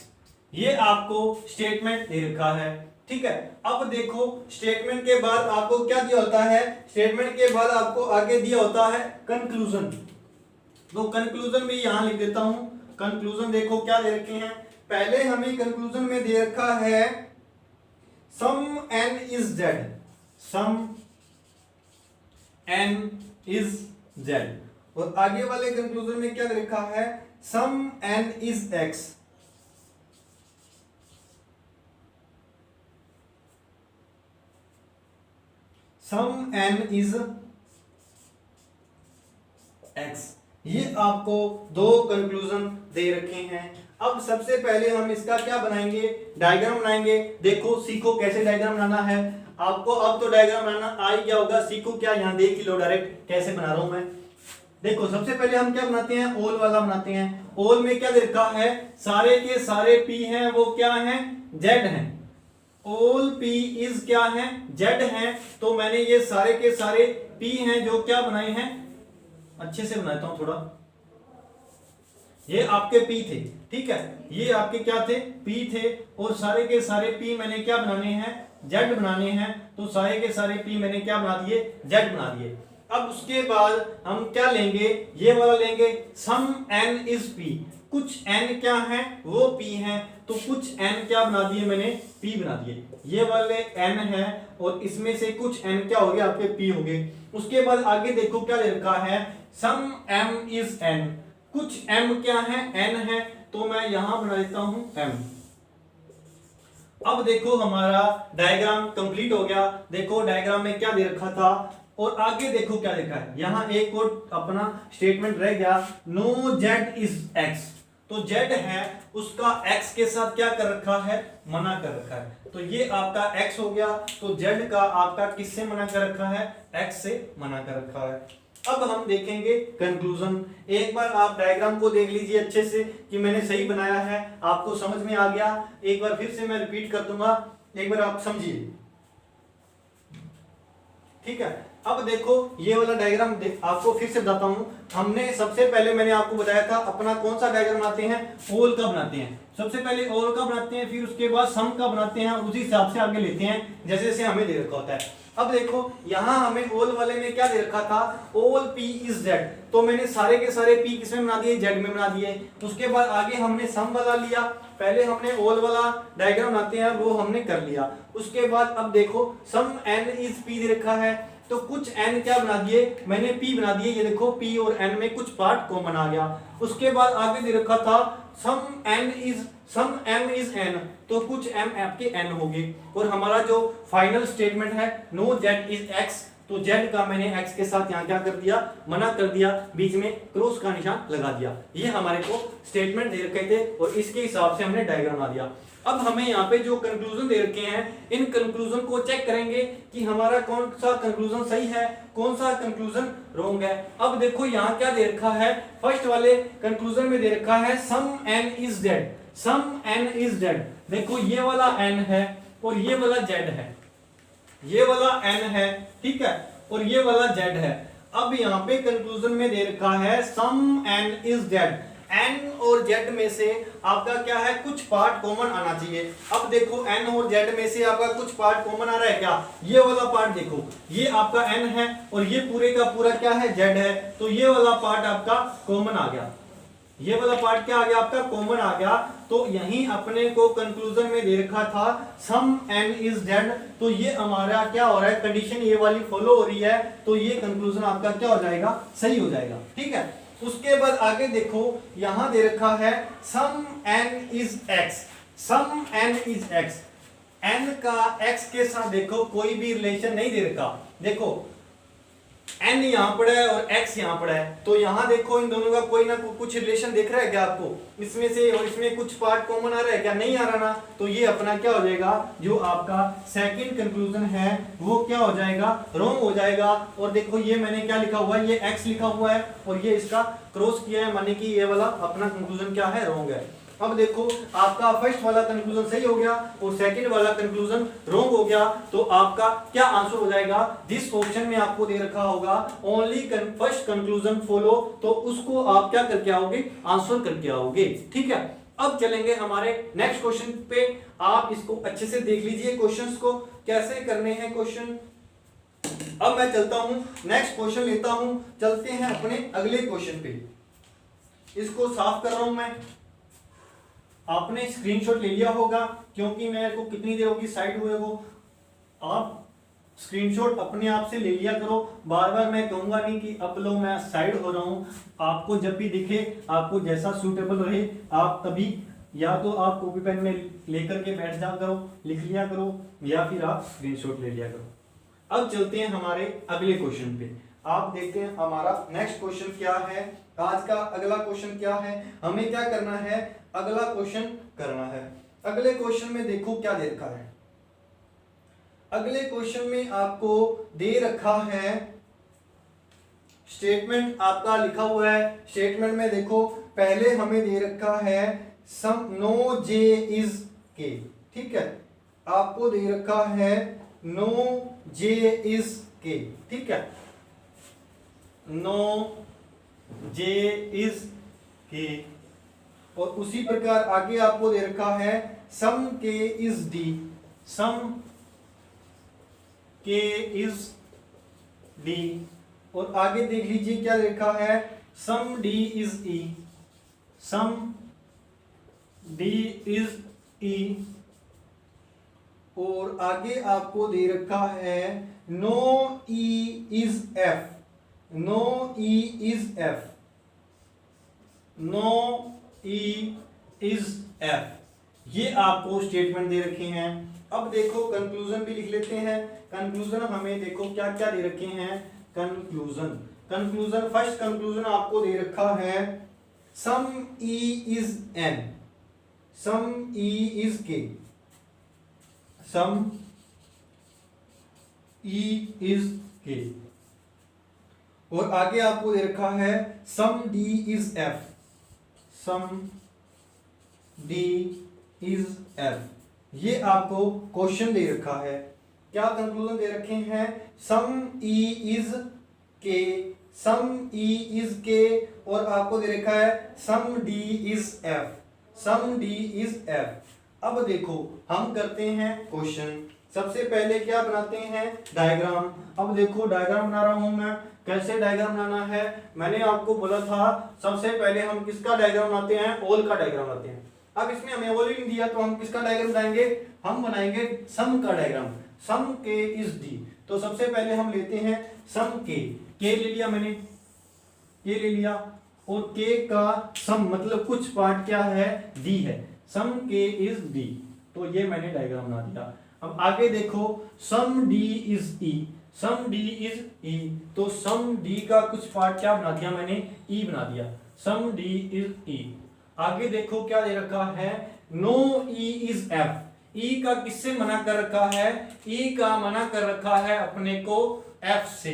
ये आपको स्टेटमेंट दे रखा है। ठीक है, अब देखो स्टेटमेंट के बाद आपको क्या दिया होता है, स्टेटमेंट के बाद आपको आगे दिया होता है कंक्लूजन। तो कंक्लूजन भी यहां लिख देता हूं। कंक्लूजन देखो क्या दे रखे हैं, पहले हमें कंक्लूजन में दे रखा है some n is z, some n is z। और आगे वाले कंक्लूजन में क्या दे रखा है some n is x, some n is x। ये आपको दो कंक्लूजन दे रखे हैं। अब सबसे पहले हम इसका क्या बनाएंगे, डायग्राम बनाएंगे। देखो सीखो कैसे डायग्राम बनाना है आपको। अब तो डायग्राम बनाना आ ही गया होगा, सीखो क्या, यहाँ देख ही लो डायरेक्ट कैसे बना रहा हूं मैं। देखो सबसे पहले हम क्या बनाते हैं, ओल वाला बनाते हैं। ओल में क्या दे रखा है, सारे के सारे p हैं वो क्या हैं, z हैं। ऑल p इज क्या है, z है। तो मैंने ये सारे के सारे p हैं जो क्या बनाए हैं, अच्छे से बनाता हूं थोड़ा। ये आपके p थे, ठीक है, ये आपके क्या थे, p थे। और सारे के सारे p मैंने क्या बनाने हैं, z बनाने हैं। तो सारे के सारे p मैंने क्या बना दिए, z बना दिए। अब उसके बाद हम क्या लेंगे, ये वाला लेंगे सम n इज p। कुछ n क्या है, वो p है। तो कुछ n क्या बना दिए मैंने, p बना दिए। ये वाले n है और इसमें से कुछ n क्या हो गया, आपके p हो गए। उसके बाद आगे देखो क्या दे रखा है, सम m इज n। कुछ m क्या है, n है। तो मैं यहां बना देता हूं m। अब देखो हमारा डायग्राम कंप्लीट हो गया। देखो डायग्राम में क्या दे रखा था और आगे देखो क्या लिखा है। यहां एक और अपना स्टेटमेंट रह गया, नो z इज x। तो z है उसका x के साथ क्या कर रखा है, मना कर रखा है। तो ये आपका x हो गया। तो z का आपका किससे मना कर रखा है, x से मना कर रखा है। अब हम देखेंगे कंक्लूजन। एक बार आप डायग्राम को देख लीजिए अच्छे से कि मैंने सही बनाया है, आपको समझ में आ गया। एक बार फिर से मैं रिपीट कर दूंगा, एक बार आप समझिए, ठीक है। अब देखो ये वाला डायग्राम आपको फिर से बताता हूं। हमने सबसे पहले मैंने आपको बताया था अपना कौन सा डायग्राम बनाते हैं, ओल का बनाते हैं। सबसे पहले ओल का बनाते हैं, फिर उसके बाद सम का बनाते हैं, उसी हिसाब से आगे लेते हैं जैसे जैसे हमें दे रखा होता है। अब देखो यहां हमें ओल वाले में क्या दे रखा था, ओल p इज z। तो मैंने सारे के सारे p किसमें बना दिए, z में बना दिए। उसके बाद आगे हमने सम वाला लिया, पहले हमने ओल वाला डायग्राम बनाते हैं वो हमने कर लिया। उसके बाद अब देखो सम n इज p दे रखा है। तो कुछ n क्या बना दिए, मैंने p बना दिए। ये देखो p और n में कुछ पार्ट कॉमन आ गया। उसके बाद आगे दे रखा था सम m इज n। तो कुछ m आपके n हो गए। और हमारा जो फाइनल स्टेटमेंट है नो z इज x। तो z का मैंने x के साथ यहाँ क्या कर दिया, मना कर दिया, बीच में क्रॉस का निशान लगा दिया। ये हमारे को स्टेटमेंट दे रखे थे और इसके हिसाब से हमने डायग्राम बना दिया। अब हमें यहाँ पे जो कंक्लूजन दे रखे हैं, इन कंक्लूजन को चेक करेंगे कि हमारा कौन सा कंक्लूजन सही है, कौन सा कंक्लूजन रॉन्ग है। अब देखो यहाँ क्या दे रखा है, फर्स्ट वाले कंक्लूजन में दे रखा है some n is dead, some n is dead. देखो ये वाला n है और ये वाला z है, ये वाला n है, ठीक है, और ये वाला z है। अब यहाँ पे कंक्लूजन में दे रखा है some n is dead, n और z में से आपका क्या है, कुछ पार्ट कॉमन आना चाहिए। अब देखो n और z में से आपका कुछ पार्ट कॉमन आ रहा है क्या, ये वाला पार्ट देखो, ये आपका n है और ये पूरे का पूरा क्या है, z है, तो ये वाला पार्ट आपका कॉमन आ गया, ये वाला पार्ट क्या आ गया आपका, कॉमन आ गया। तो यहीं अपने को कंक्लूजन में दे रखा था सम n इज डेड, तो ये हमारा क्या हो रहा है, कंडीशन ये वाली फॉलो हो रही है, तो ये कंक्लूजन आपका क्या हो जाएगा, सही हो जाएगा, ठीक है। उसके बाद आगे देखो यहां दे रखा है some n is x, some n is x, n का x के साथ देखो कोई भी रिलेशन नहीं दे रखा, देखो n यहां पर है और x यहां पर है, तो यहां देखो इन दोनों का कोई ना कुछ रिलेशन दिख रहा है क्या आपको, इसमें से और इसमें कुछ पार्ट कॉमन आ रहा है क्या, नहीं आ रहा ना, तो ये अपना क्या हो जाएगा, जो आपका सेकंड कंक्लूजन है वो क्या हो जाएगा, रॉन्ग हो जाएगा। और देखो ये मैंने क्या लिखा हुआ है, ये x लिखा हुआ है और ये इसका क्रॉस किया है, माने कि ये वाला अपना कंक्लूजन क्या है, रॉन्ग है। अब देखो आपका फर्स्ट वाला कंक्लूजन सही हो गया और सेकंड वाला कंक्लूजन रॉन्ग हो गया, तो आपका क्या आंसर हो जाएगा, जिस ऑप्शन में आपको दे रखा होगा ओनली फर्स्ट कंक्लूजन फॉलो, तो उसको आप क्या करके आओगे, आंसर करके आओगे, ठीक है। अब चलेंगे हमारे नेक्स्ट क्वेश्चन पे, आप इसको अच्छे से देख लीजिए क्वेश्चंस को कैसे करने हैं क्वेश्चन। अब मैं चलता हूं नेक्स्ट क्वेश्चन लेता हूं, चलते हैं अपने अगले क्वेश्चन पे, इसको साफ कर रहा हूं मैं। आपने स्क्रीनशॉट ले लिया होगा क्योंकि मेरे को कितनी देर होगी साइड हुए वो, आप स्क्रीनशॉट अपने आप से ले लिया करो, बार बार मैं कहूंगा नहीं कि अब लो मैं साइड हो रहा हूं, आपको जब भी दिखे, आपको जैसा सूटेबल रहे आप तभी या तो आप कॉपी पेन में लेकर के बैठ जा करो, लिख लिया करो, या फिर आप स्क्रीनशॉट ले लिया करो। अब चलते हैं हमारे अगले क्वेश्चन पे, आप देखते हैं हमारा नेक्स्ट क्वेश्चन क्या है, आज का अगला क्वेश्चन क्या है, हमें क्या करना है, अगला क्वेश्चन करना है। अगले क्वेश्चन में देखो क्या दे रखा है, अगले क्वेश्चन में आपको दे रखा है स्टेटमेंट, आपका लिखा हुआ है स्टेटमेंट में देखो, पहले हमें दे रखा है सम नो j इज k, ठीक है, आपको दे रखा है नो j इज k, ठीक है, नो j इज k, और उसी प्रकार आगे आपको दे रखा है some k is d, some k is d, और आगे देख लीजिए क्या लिखा है some d is e, some d is e, और आगे आपको दे रखा है no e is f, no e is f, no e is f, ये आपको स्टेटमेंट दे रखे हैं। अब देखो कंक्लूजन भी लिख लेते हैं, कंक्लूजन हमें देखो क्या क्या दे रखे हैं, कंक्लूजन फर्स्ट कंक्लूजन आपको दे रखा है some e is n, some e is k, some e is k, और आगे आपको दे रखा है some d is f, some d is f, ये आपको क्वेश्चन दे रखा है। क्या कंक्लूजन दे रखे हैं, some e is k, some e is k, और आपको दे रखा है some d is f, some d is f। अब देखो हम करते हैं क्वेश्चन, सबसे पहले क्या बनाते हैं, डायग्राम। अब देखो डायग्राम बना रहा हूं मैं, कैसे डायग्राम बनाना है, मैंने आपको बोला था सबसे पहले हम किसका डायग्राम बनाते हैं, ऑल का डायग्राम बनाते हैं। अब इसमें हमें ऑल ही नहीं दिया तो हम किसका डायग्राम बनाएंगे, हम बनाएंगे सम का diagram, some k is d। तो सबसे पहले हम लेते हैं सम k ले लिया मैंने, k ले लिया, और k का सम मतलब कुछ पार्ट क्या है, d है, सम k इज d, तो ये मैंने डायग्राम बना दिया। अब आगे देखो some d is e, some D is E, तो सम डी का कुछ पार्ट क्या बना दिया मैंने, ई बना दिया, सम डी इज ई। आगे देखो क्या दे रखा है, नो ई इज एफ, ई का किससे मना कर रखा है, ई का मना कर रखा है अपने को एफ से,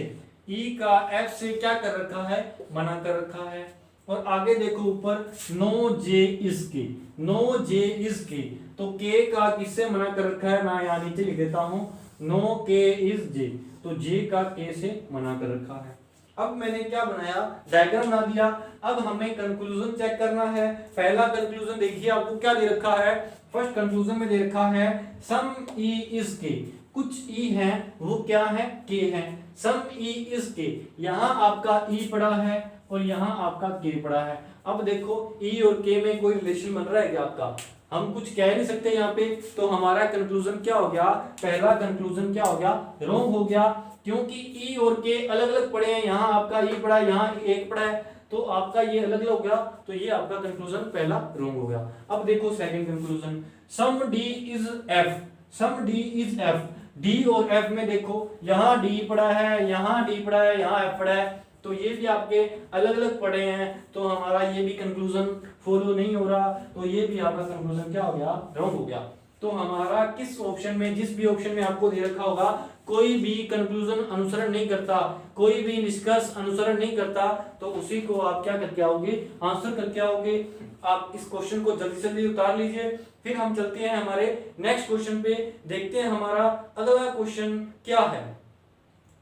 ई का एफ से क्या कर रखा है, मना कर रखा है। और आगे देखो ऊपर नो जे इज के, नो जे इज के, तो के का किससे मना कर रखा है, मैं यहाँ नीचे लिख देता हूं, नो के इज जे, तो जे का के से मना कर रखा है। अब मैंने क्या बनाया, डायग्राम बना दिया। अब हमें कंक्लूजन चेक करना है। पहला कंक्लूजन देखिए आपको क्या दे रखा है, फर्स्ट कंक्लूजन में दे रखा है सम ई इज के, कुछ ई है वो क्या है, के है, सम ई इज के, यहाँ आपका ई पड़ा है और यहाँ आपका के पड़ा है। अब देखो ई और के में कोई रिलेशन बन रहा है क्या आपका, हम कुछ कह नहीं सकते यहाँ पे, तो हमारा कंक्लूजन क्या हो गया, पहला कंक्लूजन क्या हो गया, रॉन्ग हो गया, क्योंकि ई और के अलग अलग पड़े हैं, यहाँ आपका ई पड़ा है, यहाँ एक पड़ा है, तो आपका ये अलग अलग हो गया, तो ये आपका कंक्लूजन पहला रॉन्ग हो गया। अब देखो second conclusion, some D is F, some D is F, D और एफ में देखो यहाँ डी पड़ा है, यहाँ डी पड़ा है, यहाँ एफ पड़ा है, तो ये भी आपके अलग अलग पड़े हैं, तो हमारा ये भी कंक्लूजन फॉलो नहीं हो रहा, तो ये भी आपका कंक्लूजन क्या हो गया, रॉन्ग हो गया। तो हमारा किस ऑप्शन में, जिस भी ऑप्शन में आपको दे रखा होगा, कोई भी कंक्लूजन अनुसरण नहीं करता, कोई भी निष्कर्ष अनुसरण नहीं करता, तो उसी को आप क्या करके आओगे, आंसर करके आओगे। आप इस क्वेश्चन को जल्दी से जल्दी उतार लीजिए, फिर हम चलते हैं हमारे नेक्स्ट क्वेश्चन पे, देखते हैं हमारा अगला क्वेश्चन क्या है,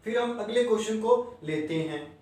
फिर हम अगले क्वेश्चन को लेते हैं।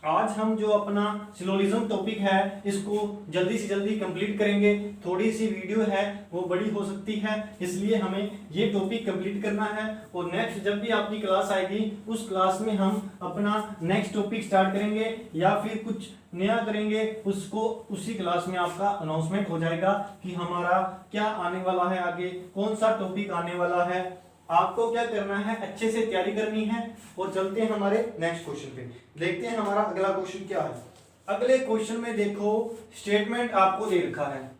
आज हम जो अपना सिलोजिज्म टॉपिक है इसको जल्दी से जल्दी कंप्लीट करेंगे। थोड़ी सी वीडियो है वो बड़ी हो सकती है, इसलिए हमें ये टॉपिक कंप्लीट करना है, और नेक्स्ट जब भी आपकी क्लास आएगी उस क्लास में हम अपना नेक्स्ट टॉपिक स्टार्ट करेंगे या फिर कुछ नया करेंगे, उसको उसी क्लास में आपका अनाउंसमेंट हो जाएगा कि हमारा क्या आने वाला है, आगे कौन सा टॉपिक आने वाला है। आपको क्या करना है, अच्छे से तैयारी करनी है। और चलते हैं हमारे नेक्स्ट क्वेश्चन पे, देखते हैं हमारा अगला क्वेश्चन क्या है। अगले क्वेश्चन में देखो स्टेटमेंट आपको दे रखा है,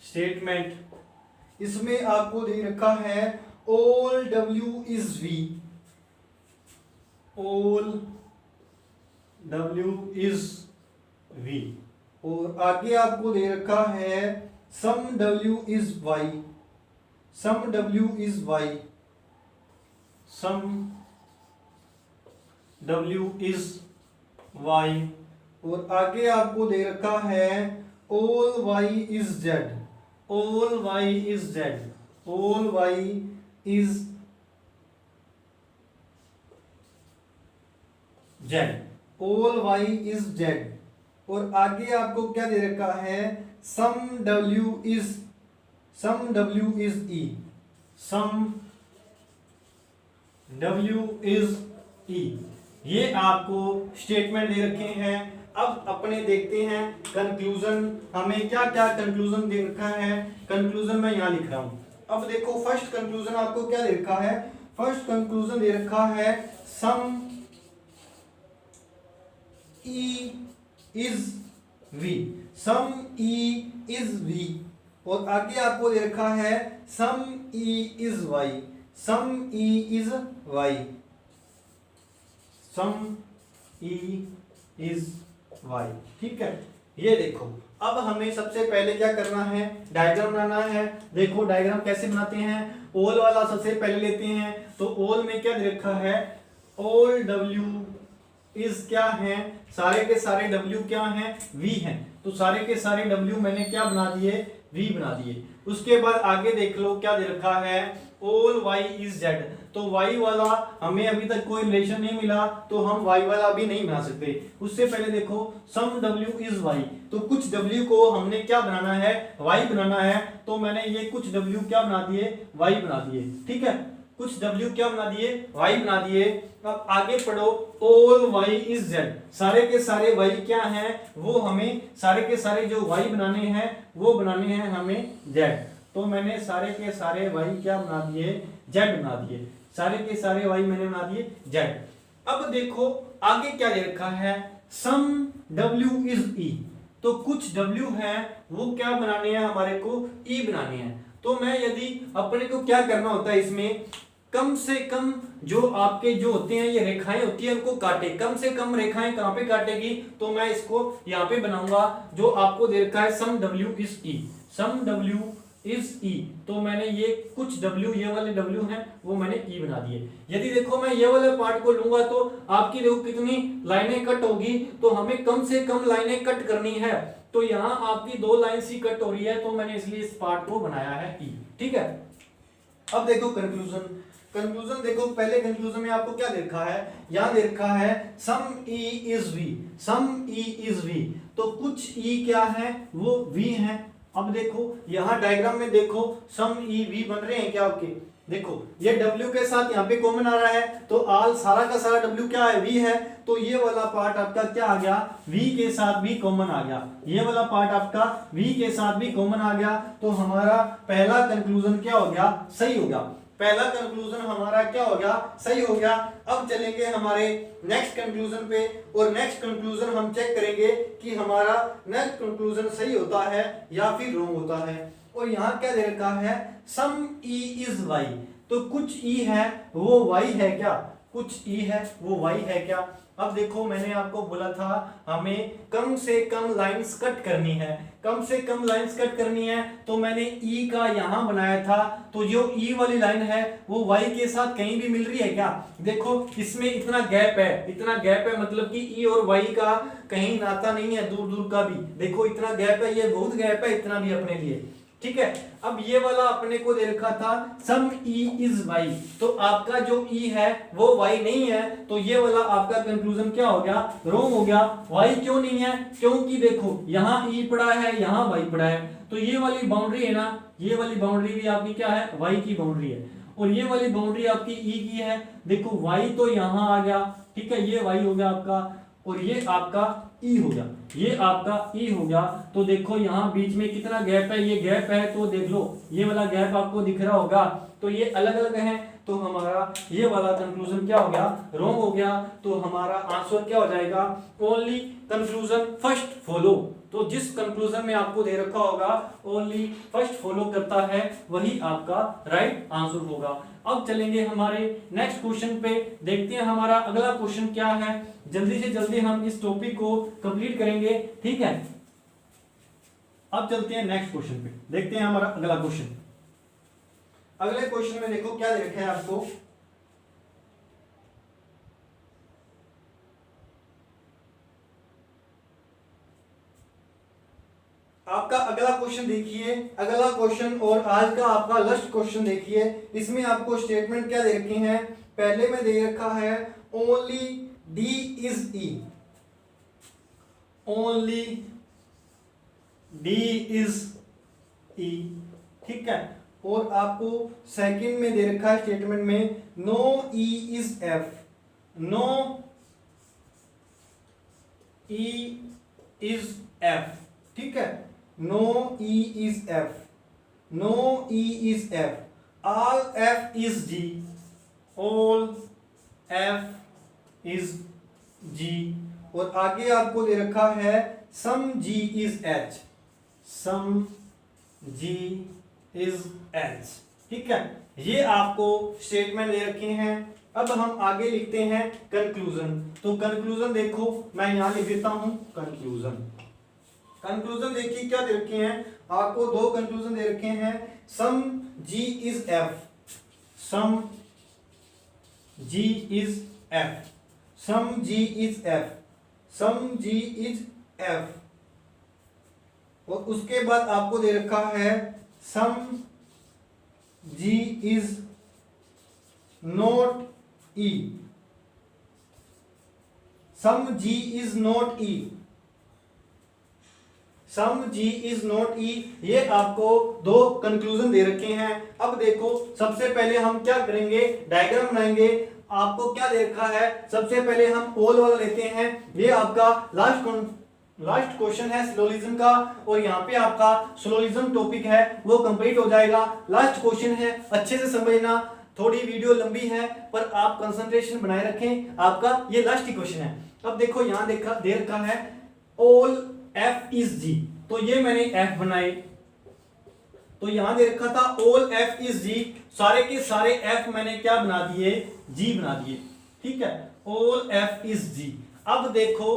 स्टेटमेंट, इसमें आपको दे रखा है all W is V, all W is V, और आगे आपको दे रखा है some W is Y, some W is Y, some W is Y, और आगे आपको दे रखा है all Y is Z, all Y is Z, all Y is Z, all Y is Z, और आगे आपको क्या दे रखा है some W is E, some W is E, ये आपको स्टेटमेंट दे रखे हैं। अब अपने देखते हैं कंक्लूजन, हमें क्या क्या कंक्लूजन दे रखा है, कंक्लूजन मैं यहां लिख रहा हूं। अब देखो फर्स्ट कंक्लूजन आपको क्या दे रखा है, फर्स्ट कंक्लूजन दे रखा है some E is V, some E is V, और आगे आपको दे रखा है some E is Y, some E is Y, some E is Y, ठीक है। ये देखो अब हमें सबसे पहले क्या करना है, डायग्राम बनाना है। देखो डायग्राम कैसे बनाते हैं, ऑल वाला सबसे पहले लेते हैं, तो ऑल में क्या दे रखा है, ऑल डब्ल्यू इज क्या है, सारे के सारे W क्या हैं, V हैं, तो सारे के सारे W मैंने क्या बना दिए, V बना दिए। उसके बाद आगे देख लो क्या दे रखा है, ऑल Y इज Z, तो Y वाला हमें अभी तक कोई रिलेशन नहीं मिला, तो हम Y वाला भी नहीं बना सकते। उससे पहले देखो सम W इज Y, तो कुछ W को हमने क्या बनाना है, Y बनाना है, तो मैंने ये कुछ W क्या बना दिए, Y बना दिए, ठीक है, कुछ W क्या बना दिए, Y बना दिए। अब आगे पढ़ो ऑल Y इज Z, सारे के सारे Y क्या हैं, वो हमें सारे के सारे जो Y बनाने हैं वो बनाने हैं हमें Z, तो मैंने सारे के सारे Y क्या बना दिए, Z बना दिए, सारे के सारे Y मैंने बना दिए Z। अब देखो आगे क्या दे रखा है, सम W इज E। तो कुछ W है वो क्या बनाने हैं हमारे को, E बनाने हैं। तो मैं यदि अपने को क्या करना होता है इसमें, कम से कम जो आपके जो होते हैं ये रेखाएं होती है उनको काटे, कम से कम रेखाएं कहां पे काटेगी, तो मैं इसको यहां पे बनाऊंगा जो आपको दे रखा है some W is E, some W is E। तो मैंने ये कुछ W, ये वाले W हैं वो मैंने E बना दिए। यदि देखो मैं ये वाले पार्ट को लूंगा तो आपकी देखो कितनी लाइनें कट होगी, तो हमें कम से कम लाइनें कट करनी है। तो यहाँ आपकी 2 लाइन ही कट हो रही है, तो मैंने इसलिए इस पार्ट को बनाया है E। ठीक है, अब देखो कंक्लूजन। कंक्लूजन देखो, पहले कंक्लूजन में आपको क्या दे रखा है, यहां दे रखा है some E is V, some E is V। तो कुछ E क्या है वो V है। अब देखो यहां डायग्राम में देखो सम E V बन रहे हैं क्या आपके, देखो ये W के साथ यहाँ पे कॉमन आ रहा है, तो आल सारा का सारा W क्या है, V है। तो ये वाला पार्ट आपका क्या आ गया, V के साथ भी कॉमन आ गया, ये वाला पार्ट आपका V के साथ भी कॉमन आ गया। तो हमारा पहला कंक्लूजन क्या हो गया, सही हो गया। पहला कंक्लूजन हमारा क्या हो गया, सही हो गया। अब चलेंगे हमारे नेक्स्ट कंक्लूजन पे, और नेक्स्ट कंक्लूजन हम चेक करेंगे कि हमारा नेक्स्ट कंक्लूजन सही होता है या फिर रॉन्ग होता है। और यहाँ क्या दे रखा है, सम E इज Y। तो कुछ E है वो Y है क्या, कुछ E है वो Y है क्या। अब देखो मैंने आपको बोला था हमें कम से कम लाइंस कट करनी है, कम से कम लाइंस कट करनी है। तो मैंने E का यहां बनाया था, तो जो E वाली लाइन है वो Y के साथ कहीं भी मिल रही है क्या, देखो इसमें इतना गैप है, इतना गैप है, मतलब कि E और Y का कहीं नाता नहीं है दूर दूर का भी, देखो इतना गैप है, ये बहुत गैप है, इतना भी अपने लिए। ठीक है, अब ये वाला अपने को दे रखा था सम E इज Y। तो आपका जो E है वो Y नहीं है, तो ये वाला आपका कंक्लूजन क्या हो गया, रॉन्ग हो गया। Y क्यों नहीं है, क्योंकि देखो यहाँ E पड़ा है, यहाँ Y पड़ा है। तो ये वाली बाउंड्री है ना, ये वाली बाउंड्री भी आपकी क्या है, Y की बाउंड्री है, और ये वाली बाउंड्री आपकी E की है। देखो Y तो यहाँ आ गया, ठीक है, ये Y हो गया आपका, और ये आपका E हो गया, ये आपका E हो गया। तो देखो यहाँ बीच में कितना गैप है, ये गैप है, तो देख लो ये वाला गैप आपको दिख रहा होगा, तो ये अलग अलग है। तो हमारा ये वाला कंक्लूजन क्या हो गया, रॉन्ग हो गया। तो हमारा आंसर क्या हो जाएगा, ओनली कंक्लूजन फर्स्ट फॉलो। तो जिस कंक्लूजन में आपको दे रखा होगा ओनली फर्स्ट फॉलो करता है वही आपका राइट आंसर होगा। अब चलेंगे हमारे नेक्स्ट क्वेश्चन पे, देखते हैं हमारा अगला क्वेश्चन क्या है। जल्दी से जल्दी हम इस टॉपिक को कंप्लीट करेंगे, ठीक है। अब चलते हैं नेक्स्ट क्वेश्चन पे, देखते हैं हमारा अगला क्वेश्चन। अगले क्वेश्चन में देखो क्या दे रखा है आपको, आपका अगला क्वेश्चन देखिए, अगला क्वेश्चन और आज का आपका लास्ट क्वेश्चन देखिए। इसमें आपको स्टेटमेंट क्या दे रखे हैं, पहले में दे रखा है only D is E, only D is E, ठीक है। और आपको सेकंड में दे रखा है स्टेटमेंट में no E is F, no E is F, ठीक है, no E is F, no E is F, all F is G, all F is G। और आगे आपको दे रखा है some G is H, some G is H, ठीक है। ये आपको स्टेटमेंट दे रखे हैं। अब हम आगे लिखते हैं कंक्लूजन। तो कंक्लूजन देखो मैं यहां लिख देता हूं कंक्लूजन। कंक्लूजन देखिए क्या दे रखे हैं आपको, 2 कंक्लूजन दे रखे हैं, some G is F, some G is F, some G is F, some G is F। और उसके बाद आपको दे रखा है some G is not E, some G is not E, some G is not E। ये आपको 2 कंक्लूजन दे रखे हैं। अब देखो सबसे पहले हम क्या करेंगे, डायग्राम बनाएंगे। आपको क्या दे रखा है, सबसे पहले हम पोल वाला लेते हैं। ये आपका लास्ट क्वेश्चन है सिलोजिज्म का, और यहाँ पे आपका सिलोजिज्म टॉपिक है वो कंप्लीट हो जाएगा। लास्ट क्वेश्चन है, अच्छे से समझना, थोड़ी वीडियो लंबी है पर आप कंसंट्रेशन बनाए रखें, आपका ये लास्ट ही क्वेश्चन है। अब देखो यहाँ देखा दे रखा है ऑल f इज g, तो ये मैंने f बनाए, तो यहां दे रखा था ऑल f इज g, सारे के सारे f मैंने क्या बना दिए, g बना दिए, ठीक है, ऑल f इज g। अब देखो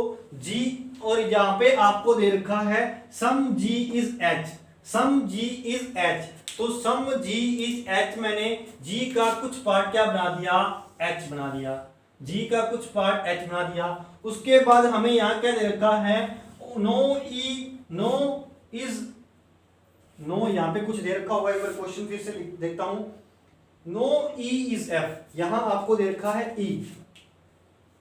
g और यहां पे आपको दे रखा है some g is h, some g is h, तो सम g इज h मैंने g का कुछ पार्ट क्या बना दिया, h बना दिया, g का कुछ पार्ट h बना दिया। उसके बाद हमें यहां क्या दे रखा है, नो इज नो, यहां पे कुछ दे रखा हुआ है, एक बार क्वेश्चन फिर से देखता हूं, नो ई इज एफ, यहां आपको दे रखा है ई,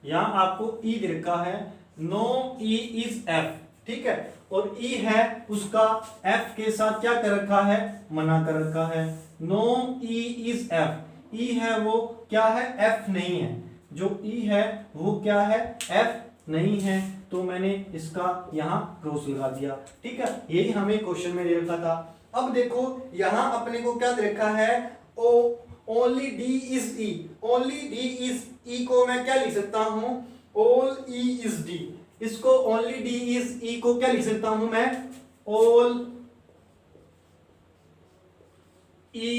यहां आपको ई दे रखा है, नो ई इज एफ, ठीक है, और ई है उसका एफ के साथ क्या कर रखा है, मना कर रखा है, नो ई इज एफ, ई है वो क्या है, एफ नहीं है, जो ई है वो क्या है, एफ नहीं है, तो मैंने इसका यहां क्रॉस लगा दिया, ठीक है, यही हमें क्वेश्चन में दे रखा था। अब देखो यहां अपने को क्या दे रखा है, ओ only D is E, only D is E को मैं क्या लिख सकता हूं, ऑल ई इज डी, इसको ओनली डी इज ई को क्या लिख सकता हूं मैं, ऑल ई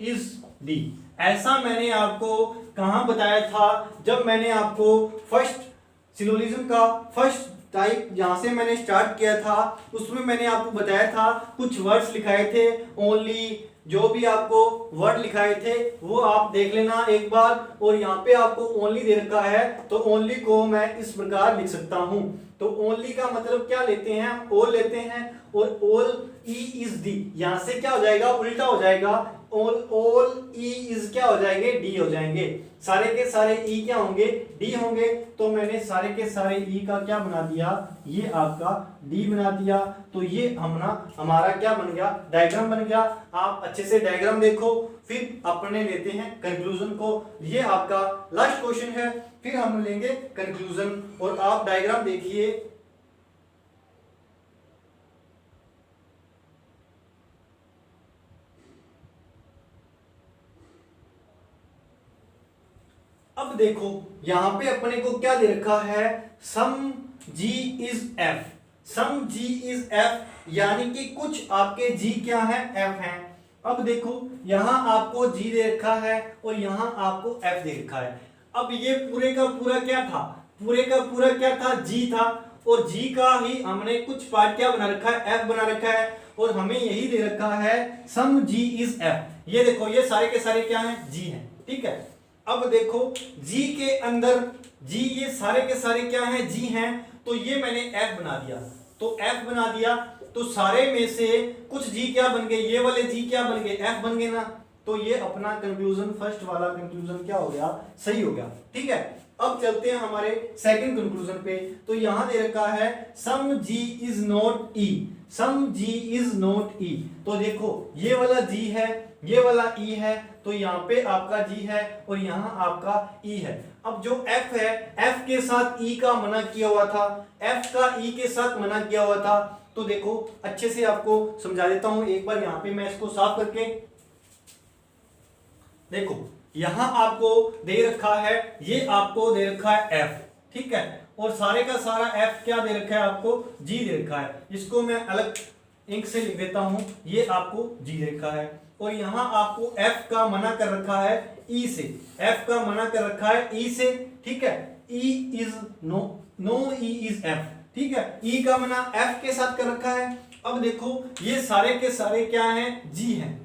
इज डी। ऐसा मैंने आपको कहां बताया था, जब मैंने आपको फर्स्ट सिलोजिज्म का फर्स्ट टाइप जहां से मैंने स्टार्ट किया था, उसमें मैंने आपको बताया था, कुछ वर्ड्स लिखाए थे, ओनली, जो भी आपको वर्ड लिखाए थे वो आप देख लेना एक बार, और यहाँ पे आपको ओनली दे रखा है, तो ओनली को मैं इस प्रकार लिख सकता हूं, तो ओनली का मतलब क्या लेते हैं, हम ऑल लेते हैं, और ऑल ई इज डी, यहां से क्या हो जाएगा, उल्टा हो जाएगा, ऑल ई इज क्या हो जाएंगे, डी हो जाएंगे, सारे के सारे ई क्या होंगे, डी होंगे, तो मैंने सारे के सारे ई का क्या बना दिया, ये आपका डी बना दिया, तो ये हमारा क्या बन गया, डायग्राम बन गया। आप अच्छे से डायग्राम देखो, फिर अपने लेते हैं कंक्लूजन को, ये आपका लास्ट क्वेश्चन है, फिर हम लेंगे कंक्लूजन, और आप डायग्राम देखिए, अब देखो यहां पे अपने को क्या दे रखा है, some g is f, some g is f, यानी कि कुछ आपके g क्या है, f है। अब देखो यहां आपको g दे रखा है और यहां आपको f दे रखा है। अब ये पूरे का पूरा क्या था, पूरे का पूरा क्या था, g था, और g का ही हमने कुछ पार्ट क्या बना रखा है, f बना रखा है, और हमें यही दे रखा है सम g इज f। ये देखो ये सारे के सारे क्या हैं, g हैं, ठीक है। अब देखो g के अंदर g, ये सारे के सारे क्या हैं, g हैं, तो ये मैंने f बना दिया, तो f बना दिया, तो सारे में से कुछ g क्या बन गए, ये वाले g क्या बन गए, f बन गए ना, तो ये अपना कंक्लूजन, फर्स्ट वाला कंक्लूजन क्या हो गया, सही हो गया, ठीक है। अब चलते हैं हमारे सेकंड कंक्लूजन पे, तो यहां दे रखा है some g is not e, some g is not e, तो देखो ये वाला g है, ये वाला e है, तो यहाँ पे आपका g है और यहाँ आपका e है। अब जो f है, f के साथ e का मना किया हुआ था, f का e के साथ मना किया हुआ था, तो देखो अच्छे से आपको समझा देता हूं एक बार, यहाँ पे मैं इसको साफ करके, देखो यहां आपको दे रखा है, ये आपको दे रखा है f, ठीक है, और सारे का सारा f क्या दे रखा है, आपको g दे रखा है, इसको मैं अलग इंक से लिख देता हूं, ये आपको g दे रखा है, और यहां आपको f का मना कर रखा है e से, f का मना कर रखा है e से, ठीक है, e is no, no e is f, ठीक है, e का मना f के साथ कर रखा है। अब देखो ये सारे के सारे क्या हैं, g हैं,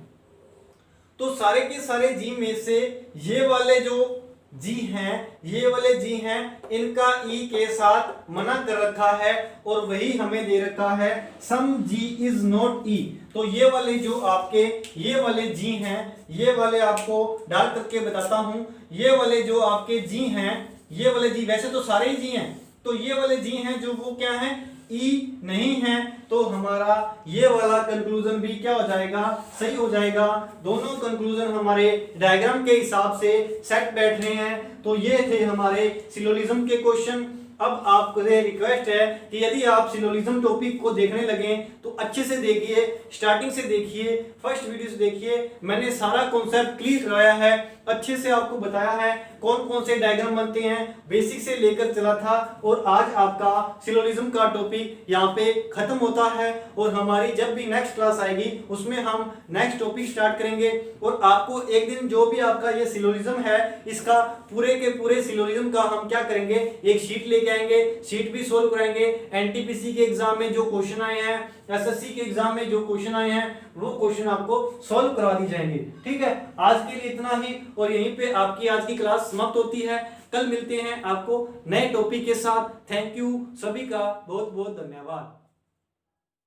तो सारे के सारे जी में से ये वाले जो जी हैं, ये वाले जी हैं, इनका ई के साथ मना कर रखा है, और वही हमें दे रखा है सम जी इज नॉट ई, तो ये वाले जो आपके ये वाले जी हैं, ये वाले आपको डाल करके बताता हूं, ये वाले जो आपके जी हैं, ये वाले जी वैसे तो सारे ही जी हैं, तो ये वाले जी हैं जो वो क्या हैं, ई नहीं है, तो हमारा ये वाला कंक्लूजन भी क्या हो जाएगा, सही हो जाएगा। दोनों कंक्लूजन हमारे डायग्राम के हिसाब से सेट बैठ रहे हैं। तो ये थे हमारे सिलोजिज्म के क्वेश्चन। अब आपसे रिक्वेस्ट है कि यदि आप सिलोजिज्म टॉपिक को देखने लगे तो अच्छे से देखिए, स्टार्टिंग से देखिए, फर्स्ट वीडियो से देखिए। मैंने सारा कॉन्सेप्ट क्लियर कराया है, अच्छे से आपको बताया है कौन कौन से डायग्राम बनते हैं, बेसिक से लेकर चला था। और आज आपका सिलोजिज्म का टॉपिक यहाँ पे खत्म होता है और हमारी जब भी नेक्स्ट क्लास आएगी उसमें हम नेक्स्ट टॉपिक स्टार्ट करेंगे। और आपको एक दिन जो भी आपका ये सिलोजिज्म है इसका पूरे के पूरे सिलोजिज्म का हम क्या करेंगे, एक शीट लेके आएंगे, शीट भी सोल्व कराएंगे। एनटीपीसी के एग्जाम में जो क्वेश्चन आए हैं, एसएससी के एग्जाम में जो क्वेश्चन आए हैं, वो क्वेश्चन आपको सॉल्व करवा दी जाएंगे। ठीक है, आज के लिए इतना ही और यहीं पे आपकी आज की क्लास समाप्त होती है। कल मिलते हैं आपको नए टॉपिक के साथ। थैंक यू, सभी का बहुत बहुत धन्यवाद।